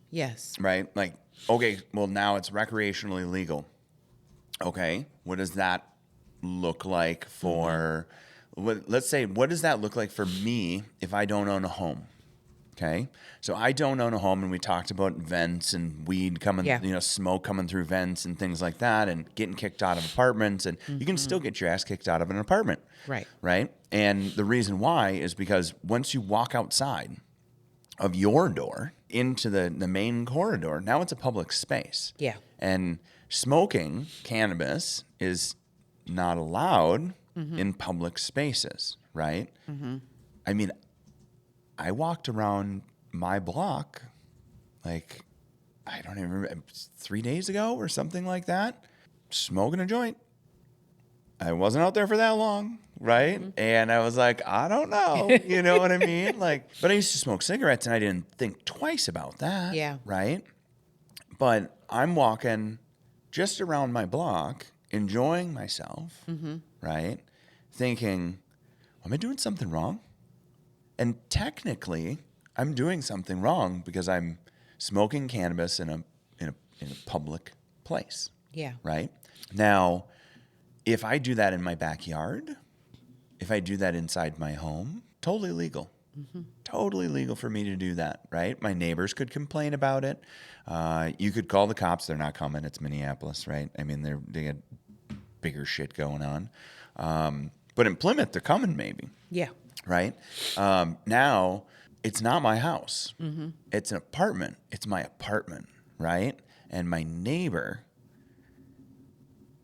S3: Right? Like, okay, well, now it's recreationally legal. Okay. What does that look like for, let's say, what does that look like for me if I don't own a home? Okay. So I don't own a home, and we talked about vents and weed coming, smoke coming through vents and things like that, and getting kicked out of apartments. And you can still get your ass kicked out of an apartment.
S2: Right.
S3: Right. And the reason why is because once you walk outside of your door into the main corridor, now it's a public space.
S2: Yeah.
S3: And smoking cannabis is not allowed in public spaces, right? I mean, I walked around my block, like, I don't even remember, 3 days ago or something like that, smoking a joint. I wasn't out there for that long, right? And I was like, I don't know, you know what I mean? Like, but I used to smoke cigarettes, and I didn't think twice about that,
S2: Yeah.
S3: right? But I'm walking just around my block, enjoying myself, right? Thinking, am I doing something wrong? And technically, I'm doing something wrong because I'm smoking cannabis in a public place.
S2: Yeah.
S3: Right? Now, if I do that in my backyard, if I do that inside my home, totally legal. Totally legal for me to do that, right? My neighbors could complain about it. You could call the cops. They're not coming. It's Minneapolis, right? I mean, they got bigger shit going on. But in Plymouth, they're coming maybe.
S2: Yeah.
S3: Right? Now, it's not my house. It's an apartment. It's my apartment, right? And my neighbor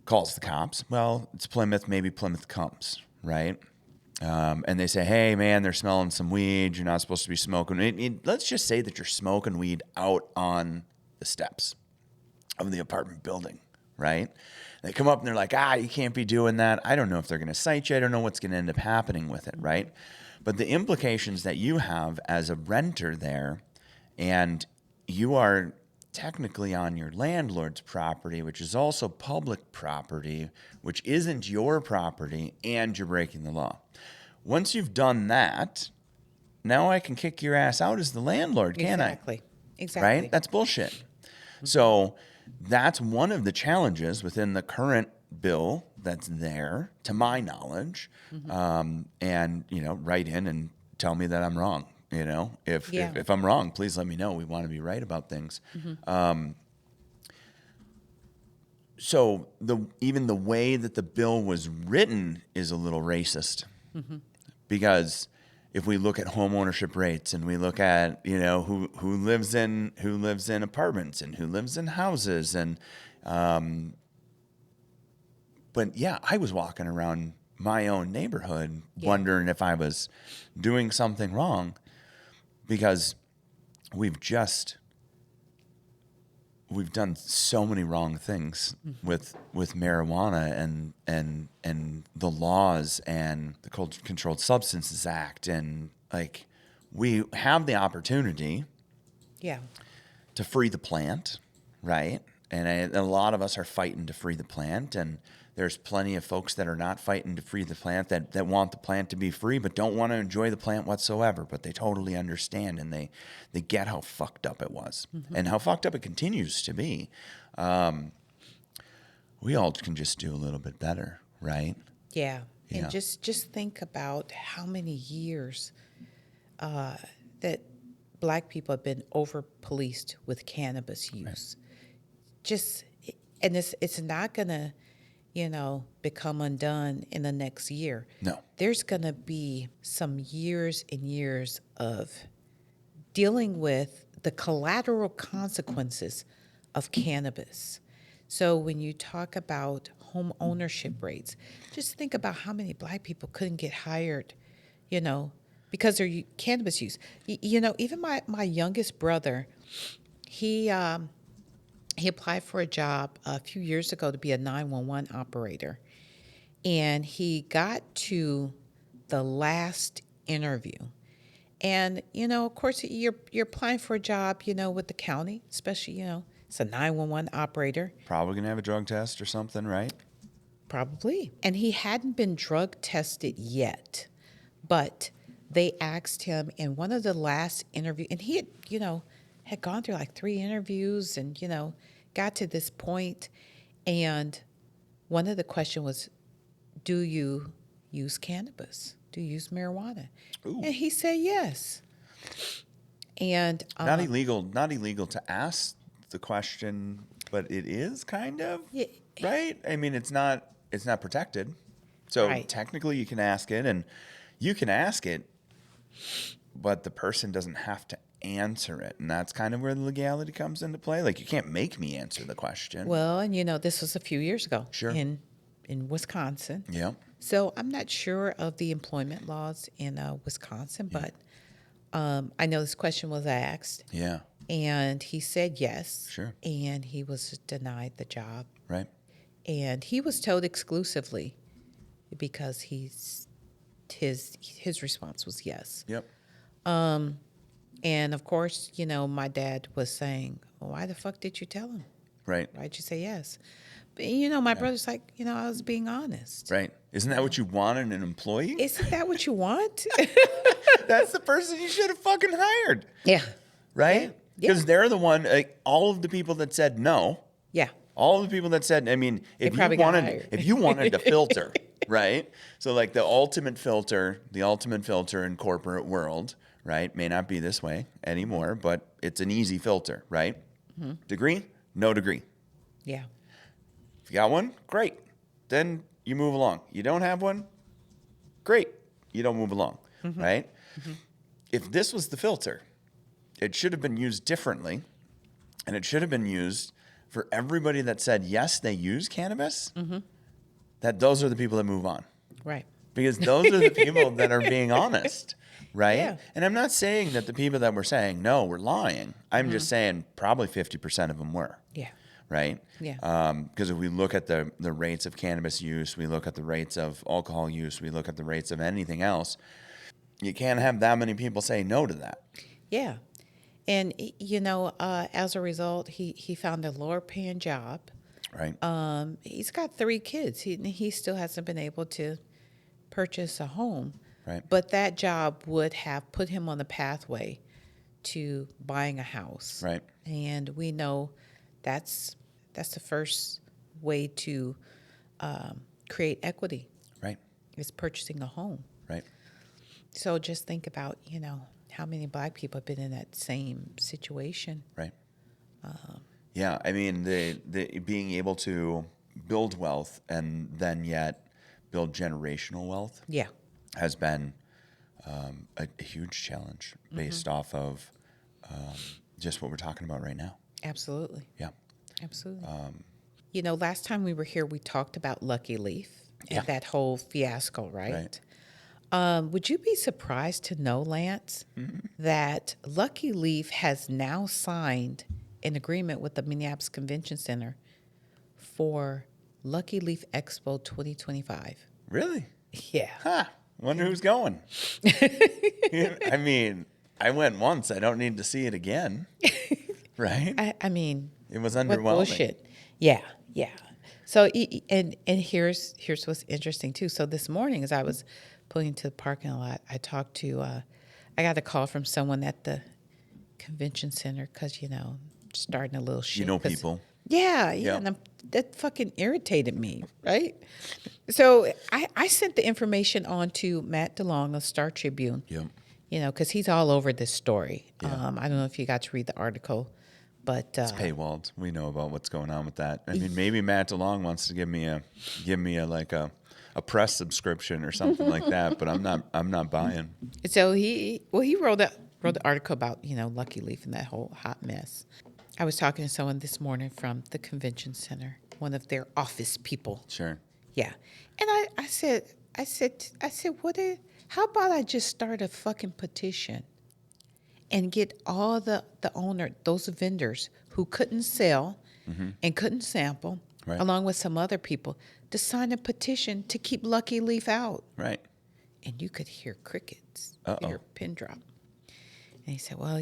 S3: calls the cops. Well, it's Plymouth. Maybe Plymouth comes, right? And they say, hey, man, they're smelling some weed. You're not supposed to be smoking. Let's just say that you're smoking weed out on the steps of the apartment building, right? They come up and they're like, you can't be doing that. I don't know if they're going to cite you. I don't know what's going to end up happening with it, right? But the implications that you have as a renter there, and you are technically on your landlord's property, which is also public property, which isn't your property, and you're breaking the law. Once you've done that, now I can kick your ass out as the landlord, can't I?
S2: Exactly.
S3: Right? That's bullshit. So that's one of the challenges within the current bill that's there, to my knowledge. And, write in and tell me that I'm wrong. You know, if
S2: Yeah.
S3: if I'm wrong, please let me know. We want to be right about things. So even the way that the bill was written is a little racist, because if we look at home ownership rates and we look at, you know, who lives in apartments and who lives in houses, and but yeah, I was walking around my own neighborhood wondering if I was doing something wrong, because we've done so many wrong things with marijuana and the laws and the Controlled Substances Act, and like, we have the opportunity
S2: Yeah.
S3: to free the plant, right? And a lot of us are fighting to free the plant, and there's plenty of folks that are not fighting to free the plant, that want the plant to be free but don't want to enjoy the plant whatsoever, but they totally understand, and they get how fucked up it was and how fucked up it continues to be. We all can just do a little bit better, right?
S2: Yeah.
S3: Yeah.
S2: And just think about how many years that Black people have been over policed with cannabis use. And it's not gonna, become undone in the next year.
S3: No.
S2: There's gonna be some years and years of dealing with the collateral consequences of cannabis. So when you talk about home ownership rates, just think about how many Black people couldn't get hired, because their cannabis use. Even my youngest brother, he applied for a job a few years ago to be a 911 operator, and he got to the last interview. And, of course, you're applying for a job, with the county, especially, it's a 911 operator.
S3: Probably gonna have a drug test or something, right?
S2: Probably. And he hadn't been drug tested yet, but they asked him in one of the last interviews, and he had gone through like 3 interviews and, got to this point. And one of the questions was, do you use cannabis? Do you use marijuana?
S3: Ooh.
S2: And he said yes. And
S3: Not illegal to ask the question, but it is kind of,
S2: Yeah.
S3: right? I mean, it's not protected. So
S2: Right.
S3: technically you can ask it, and you can ask it, but the person doesn't have to answer it. And that's kind of where the legality comes into play. Like, you can't make me answer the question.
S2: Well, and this was a few years ago.
S3: Sure.
S2: In Wisconsin.
S3: Yeah.
S2: So I'm not sure of the employment laws in Wisconsin, but I know this question was asked,
S3: Yeah.
S2: and he said yes.
S3: Sure.
S2: And he was denied the job,
S3: Right.
S2: and he was told exclusively because his response was yes.
S3: Yep.
S2: And of course, my dad was saying, well, why the fuck did you tell him?
S3: Right.
S2: Why'd you say yes? But, my brother's like, I was being honest.
S3: Right. Isn't that what you want in an employee?
S2: Isn't that what you want?
S3: That's the person you should have fucking hired.
S2: Yeah.
S3: Right?
S2: Yeah.
S3: Because they're the one, like, all of the people that said no,
S2: Yeah.
S3: all of the people that said, I mean, if
S2: probably
S3: you
S2: got
S3: wanted,
S2: hired.
S3: if you wanted to filter, right? So like the ultimate filter in corporate world, right, may not be this way anymore, but it's an easy filter, right?
S2: Mm-hmm.
S3: Degree, no degree.
S2: Yeah.
S3: If you got one, great. Then you move along. You don't have one, great. You don't move along, right? Mm-hmm. If this was the filter, it should have been used differently, and it should have been used for everybody that said, yes, they use cannabis, that those are the people that move on.
S2: Right.
S3: Because those are the people that are being honest, right?
S2: Yeah.
S3: And I'm not saying that the people that were saying no were lying. I'm just saying probably 50% of them were.
S2: Yeah.
S3: Right?
S2: Yeah.
S3: Because if we look at the rates of cannabis use, we look at the rates of alcohol use, we look at the rates of anything else, you can't have that many people say no to that.
S2: Yeah. And, as a result, he found a lower paying job.
S3: Right.
S2: He's got 3 kids. He still hasn't been able to purchase a home.
S3: Right.
S2: But that job would have put him on the pathway to buying a house.
S3: Right.
S2: And we know that's the first way to create equity,
S3: Right.
S2: is purchasing a home.
S3: Right.
S2: So just think about, how many Black people have been in that same situation?
S3: Right. Yeah, I mean, the being able to build wealth and then yet build generational wealth
S2: Yeah.
S3: has been a huge challenge based off of just what we're talking about right now.
S2: Absolutely.
S3: Yeah.
S2: Absolutely. Last time we were here, we talked about Lucky Leaf and
S3: Yeah.
S2: that whole fiasco, right?
S3: Right.
S2: Would you be surprised to know, Lance, that Lucky Leaf has now signed an agreement with the Minneapolis Convention Center for Lucky Leaf Expo 2025?
S3: Really?
S2: Yeah.
S3: Huh. Wonder who's going. I mean, I went once. I don't need to see it again. Right?
S2: I mean,
S3: It was
S2: what
S3: underwhelming.
S2: bullshit. Yeah, yeah. So, and here's what's interesting too. So this morning, as I was pulling into the parking lot, I talked to, I got a call from someone at the convention center because starting a little shit.
S3: You know
S2: 'cause-
S3: people.
S2: Yeah,
S3: Yeah.
S2: and that fucking irritated me, right? So I sent the information on to Matt DeLong of Star Tribune.
S3: Yep.
S2: Because he's all over this story.
S3: Yeah.
S2: I don't know if you got to read the article, but
S3: Paywalled. We know about what's going on with that. I mean, maybe Matt DeLong wants to give me a press subscription or something like that, but I'm not buying.
S2: so he wrote the article about Lucky Leaf and that whole hot mess. I was talking to someone this morning from the convention center, one of their office people.
S3: Sure.
S2: Yeah, and I said, how about I just start a fucking petition and get all the owner, those vendors who couldn't sell and couldn't sample,
S3: Right.
S2: along with some other people, to sign a petition to keep Lucky Leaf out.
S3: Right.
S2: And you could hear crickets,
S3: Uh-oh.
S2: hear a pin drop. And he said, well,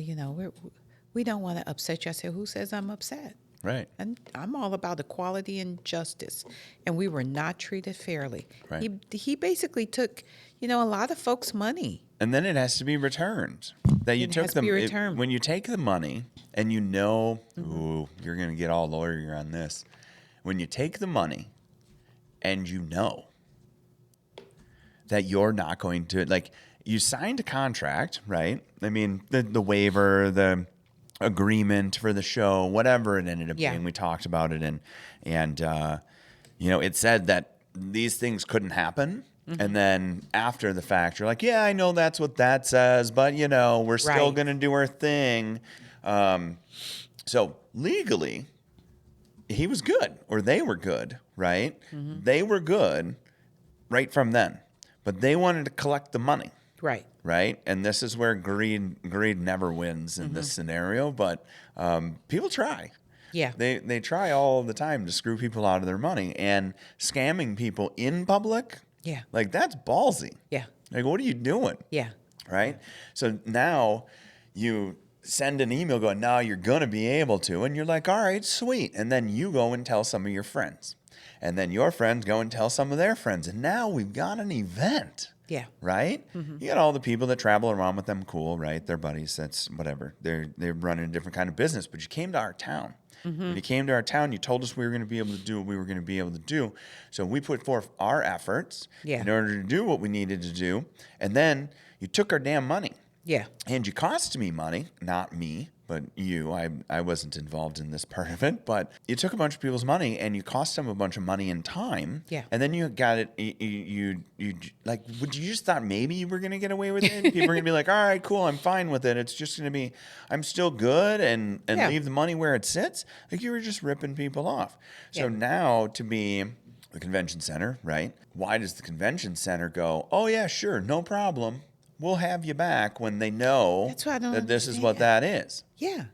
S2: we don't want to upset you. I said, who says I'm upset?
S3: Right.
S2: And I'm all about equality and justice, and we were not treated fairly.
S3: Right.
S2: He basically took, a lot of folks' money.
S3: And then it has to be returned. That you
S2: It
S3: took
S2: has to be returned.
S3: when you take the money and ooh, you're going to get all lawyer on this. When you take the money and that you're not going to, like, you signed a contract, right? I mean, the waiver, the agreement for the show, whatever it ended up
S2: Yeah.
S3: being, we talked about it, and it said that these things couldn't happen. And then after the fact, you're like, yeah, I know that's what that says, but we're still
S2: Right.
S3: going to do our thing. So legally, he was good, or they were good, right? They were good right from then, but they wanted to collect the money.
S2: Right.
S3: Right, and this is where greed never wins in this scenario. But people try.
S2: Yeah.
S3: They try all the time to screw people out of their money, and scamming people in public.
S2: Yeah.
S3: Like, that's ballsy.
S2: Yeah.
S3: Like, what are you doing?
S2: Yeah.
S3: Right. So now you send an email going, "No, you're gonna be able to," and you're like, "All right, sweet." And then you go and tell some of your friends, and then your friends go and tell some of their friends, and now we've got an event.
S2: Yeah.
S3: Right? You got all the people that travel around with them, cool, right? They're buddies, that's whatever. They're running a different kind of business, but you came to our town. When you came to our town, you told us we were going to be able to do what we were going to be able to do. So we put forth our efforts in order to do what we needed to do, and then you took our damn money.
S2: Yeah.
S3: And you cost me money, not me, but you. I wasn't involved in this part of it, but you took a bunch of people's money and you cost them a bunch of money and time.
S2: Yeah.
S3: And then you got it. You like, would you just thought maybe you were gonna get away with it? People are gonna be like, all right, cool, I'm fine with it. It's just gonna be, I'm still good, and
S2: Yeah.
S3: leave the money where it sits. Like, you were just ripping people off. So now to be the convention center, right? Why does the convention center go, oh yeah, sure, no problem, we'll have you back, when they know
S2: That's what I don't
S3: that this is what
S2: understand.
S3: that is?
S2: Yeah.
S3: Well,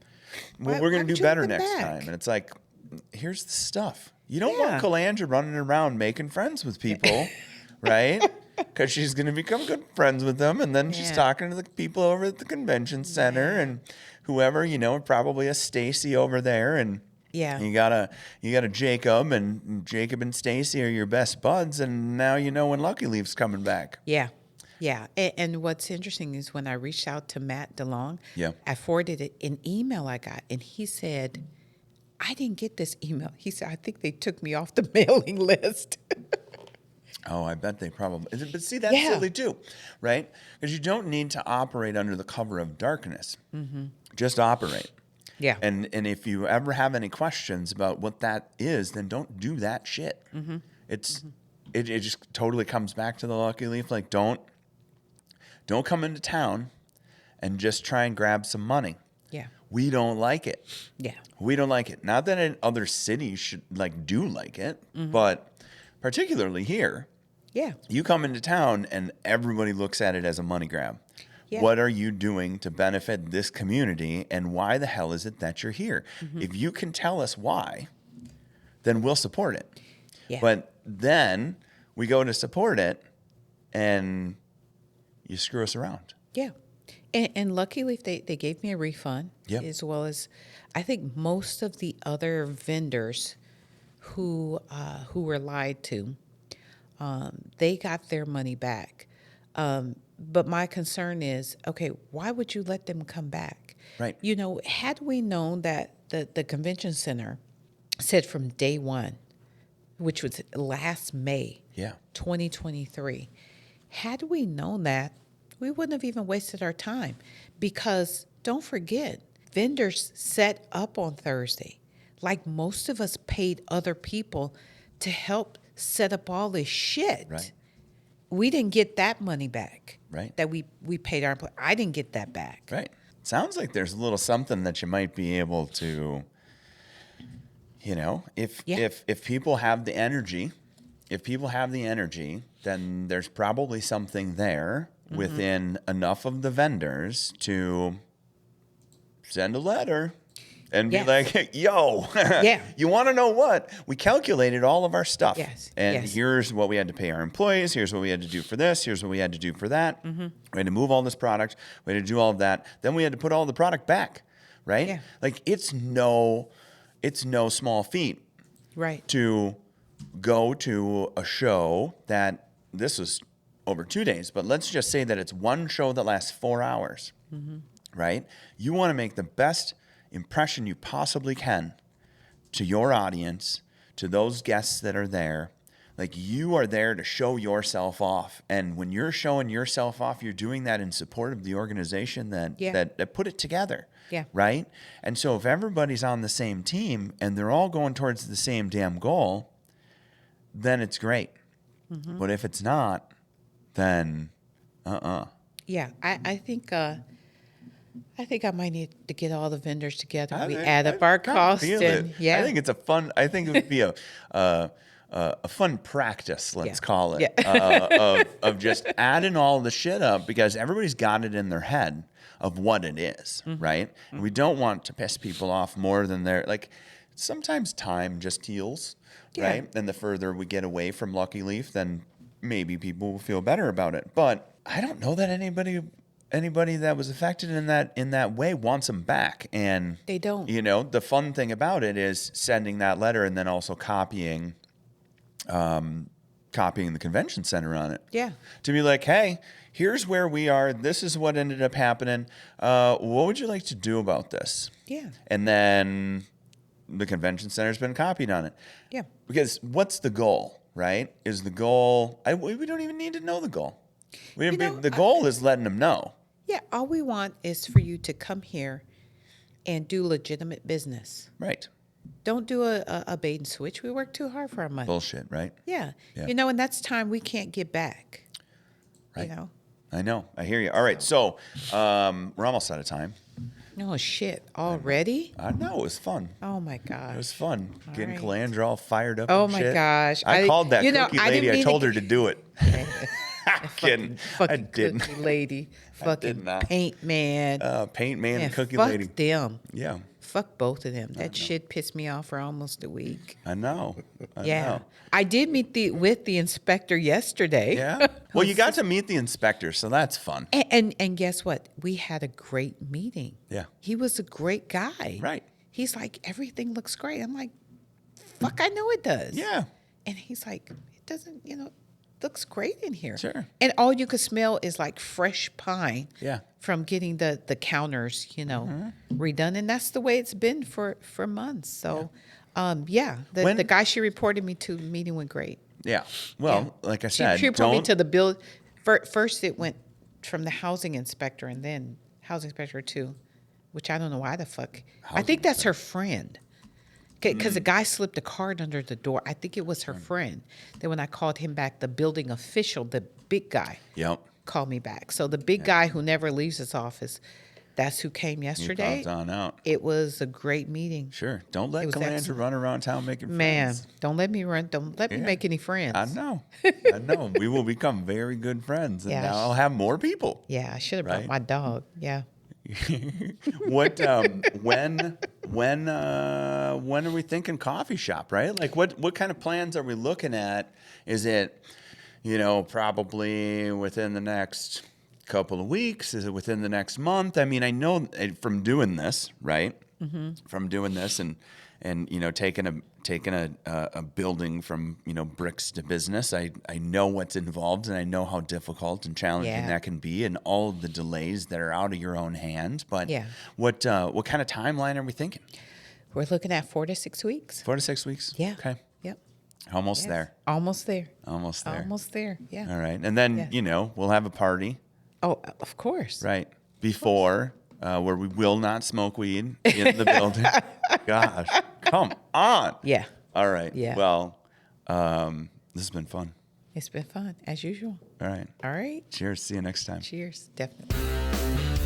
S2: Why-
S3: we're
S2: why
S3: going to
S2: would
S3: do
S2: you
S3: better
S2: let them
S3: next
S2: back?
S3: time. And it's like, here's the stuff. You don't
S2: Yeah.
S3: want Calandra running around making friends with people, right? Because she's going to become good friends with them. And then she's
S2: Yeah.
S3: talking to the people over at the convention center and whoever, probably a Stacy over there. And
S2: Yeah.
S3: you got a Jacob, and Jacob and Stacy are your best buds. And now you know when Lucky Leaf's coming back.
S2: Yeah. Yeah. And what's interesting is when I reached out to Matt DeLong,
S3: Yeah.
S2: I forwarded an email I got, and he said, I didn't get this email. He said, I think they took me off the mailing list.
S3: Oh, I bet they probably. But see, that's
S2: Yeah.
S3: silly too, right? Because you don't need to operate under the cover of darkness. Just operate.
S2: Yeah.
S3: And if you ever have any questions about what that is, then don't do that shit. It's it just totally comes back to the Lucky Leaf. Like don't come into town and just try and grab some money.
S2: Yeah.
S3: We don't like it.
S2: Yeah.
S3: We don't like it. Not that in other cities should do like it, but particularly here,
S2: Yeah.
S3: you come into town and everybody looks at it as a money grab.
S2: Yeah.
S3: What are you doing to benefit this community, and why the hell is it that you're here? If you can tell us why, then we'll support it.
S2: Yeah.
S3: But then we go to support it and you screw us around.
S2: Yeah. And luckily, they gave me a refund,
S3: Yep.
S2: as well as I think most of the other vendors who were lied to, they got their money back. But my concern is, okay, why would you let them come back?
S3: Right.
S2: You know, had we known that the convention center said from day one, which was last May,
S3: Yeah.
S2: 2023, had we known that, we wouldn't have even wasted our time, because don't forget, vendors set up on Thursday. Like most of us paid other people to help set up all this shit.
S3: Right.
S2: We didn't get that money back.
S3: Right.
S2: That we paid our employees. I didn't get that back.
S3: Right. Sounds like there's a little something that you might be able to, if people have the energy, then there's probably something there within enough of the vendors to send a letter and be
S2: Yes.
S3: like, yo,
S2: Yeah.
S3: you want to know what? We calculated all of our stuff.
S2: Yes.
S3: And
S2: Yes.
S3: here's what we had to pay our employees. Here's what we had to do for this. Here's what we had to do for that. We had to move all this product. We had to do all of that. Then we had to put all the product back, right?
S2: Yeah.
S3: Like it's no small feat
S2: Right.
S3: to go to a show that this was over 2 days, but let's just say that it's one show that lasts 4 hours, right? You want to make the best impression you possibly can to your audience, to those guests that are there. Like you are there to show yourself off. And when you're showing yourself off, you're doing that in support of the organization that put it together.
S2: Yeah.
S3: Right? And so if everybody's on the same team and they're all going towards the same damn goal, then it's great. But if it's not, then
S2: Yeah. I think I might need to get all the vendors together. We
S3: I-
S2: add up
S3: I
S2: our
S3: kinda
S2: costs,
S3: feel
S2: and
S3: it.
S2: yeah.
S3: I think it would be a fun practice, let's
S2: Yeah.
S3: call it, of just adding all the shit up, because everybody's got it in their head of what it is, right? And we don't want to piss people off more than they're like. Sometimes time just heals,
S2: Yeah.
S3: right? And the further we get away from Lucky Leaf, then maybe people will feel better about it. But I don't know that anybody that was affected in that way wants them back. And
S2: They don't.
S3: the fun thing about it is sending that letter and then also copying the convention center on it.
S2: Yeah.
S3: To be like, hey, here's where we are. This is what ended up happening. What would you like to do about this?
S2: Yeah.
S3: And then the convention center's been copied on it.
S2: Yeah.
S3: Because what's the goal, right? Is the goal, we don't even need to know the goal. The goal is letting them know.
S2: Yeah. All we want is for you to come here and do legitimate business.
S3: Right.
S2: Don't do a bait and switch. We work too hard for our money.
S3: Bullshit, right?
S2: Yeah.
S3: Yeah.
S2: And that's time we can't get back.
S3: Right.
S2: I
S3: know. I hear you. All right. So we're almost out of time.
S2: Oh, shit. Already?
S3: I know. It was fun.
S2: Oh, my gosh.
S3: It was fun. Getting
S2: right.
S3: Calandra all fired up.
S2: Oh,
S3: and
S2: my
S3: shit.
S2: gosh.
S3: I called that
S2: you know,
S3: cookie
S2: I
S3: lady.
S2: didn't
S3: I
S2: mean
S3: told
S2: to-
S3: her to do it. Kidding. I
S2: Fucking
S3: didn't.
S2: cookie lady.
S3: did
S2: Fucking
S3: not.
S2: paint man.
S3: Paint man and cookie
S2: fuck
S3: lady.
S2: them.
S3: Yeah.
S2: Fuck both of them. That shit pissed me off for almost a week.
S3: I know. I
S2: Yeah.
S3: know.
S2: I did meet with the inspector yesterday.
S3: Yeah. Well, you got to meet the inspector, so that's fun.
S2: And guess what? We had a great meeting.
S3: Yeah.
S2: He was a great guy.
S3: Right.
S2: He's like, everything looks great. I'm like, fuck, I know it does.
S3: Yeah.
S2: And he's like, it doesn't, looks great in here.
S3: Sure.
S2: And all you could smell is like fresh pine.
S3: Yeah.
S2: From getting the counters, redone. And that's the way it's been for months. So, the guy she reported me to, the meeting went great.
S3: Yeah. Well, like I
S2: She
S3: said,
S2: pulled me
S3: don't.
S2: to the build. First, it went from the housing inspector, and then housing inspector 2, which I don't know why the fuck. I think that's her friend. Because the guy slipped a card under the door. I think it was her friend. Then when I called him back, the building official, the big guy,
S3: Yep.
S2: called me back. So the big guy who never leaves his office, that's who came
S3: You
S2: yesterday.
S3: popped on out.
S2: It was a great meeting.
S3: Sure. Don't let
S2: was
S3: Calandra
S2: excellent.
S3: run around town making
S2: Man,
S3: friends.
S2: don't let me run. Don't let me
S3: Yeah.
S2: make any friends.
S3: I know. I know. We will become very good friends, and
S2: Yeah.
S3: now I'll have more people.
S2: Yeah, I should have
S3: Right?
S2: brought my dog. Yeah.
S3: What? When are we thinking coffee shop? Right? Like, what kind of plans are we looking at? Is it, probably within the next couple of weeks? Is it within the next month? I mean, I know from doing this, right? Mm-hmm. From doing this and taking a building from bricks to business. I know what's involved, and I know how difficult and challenging
S2: Yeah.
S3: that can be, and all of the delays that are out of your own hand. But
S2: Yeah.
S3: what kind of timeline are we thinking?
S2: We're looking at 4 to 6 weeks.
S3: 4 to 6 weeks.
S2: Yeah.
S3: Okay.
S2: Yep.
S3: Almost
S2: Yes.
S3: there.
S2: Almost there.
S3: Almost there.
S2: Almost there. Yeah.
S3: All right, and then
S2: Yeah.
S3: we'll have a party,
S2: Oh, of course.
S3: right? Before. Where we will not smoke weed in the building. Gosh, come on.
S2: Yeah.
S3: All right.
S2: Yeah.
S3: Well, this has been fun.
S2: It's been fun, as usual.
S3: All right.
S2: All right.
S3: Cheers. See you next time.
S2: Cheers. Definitely.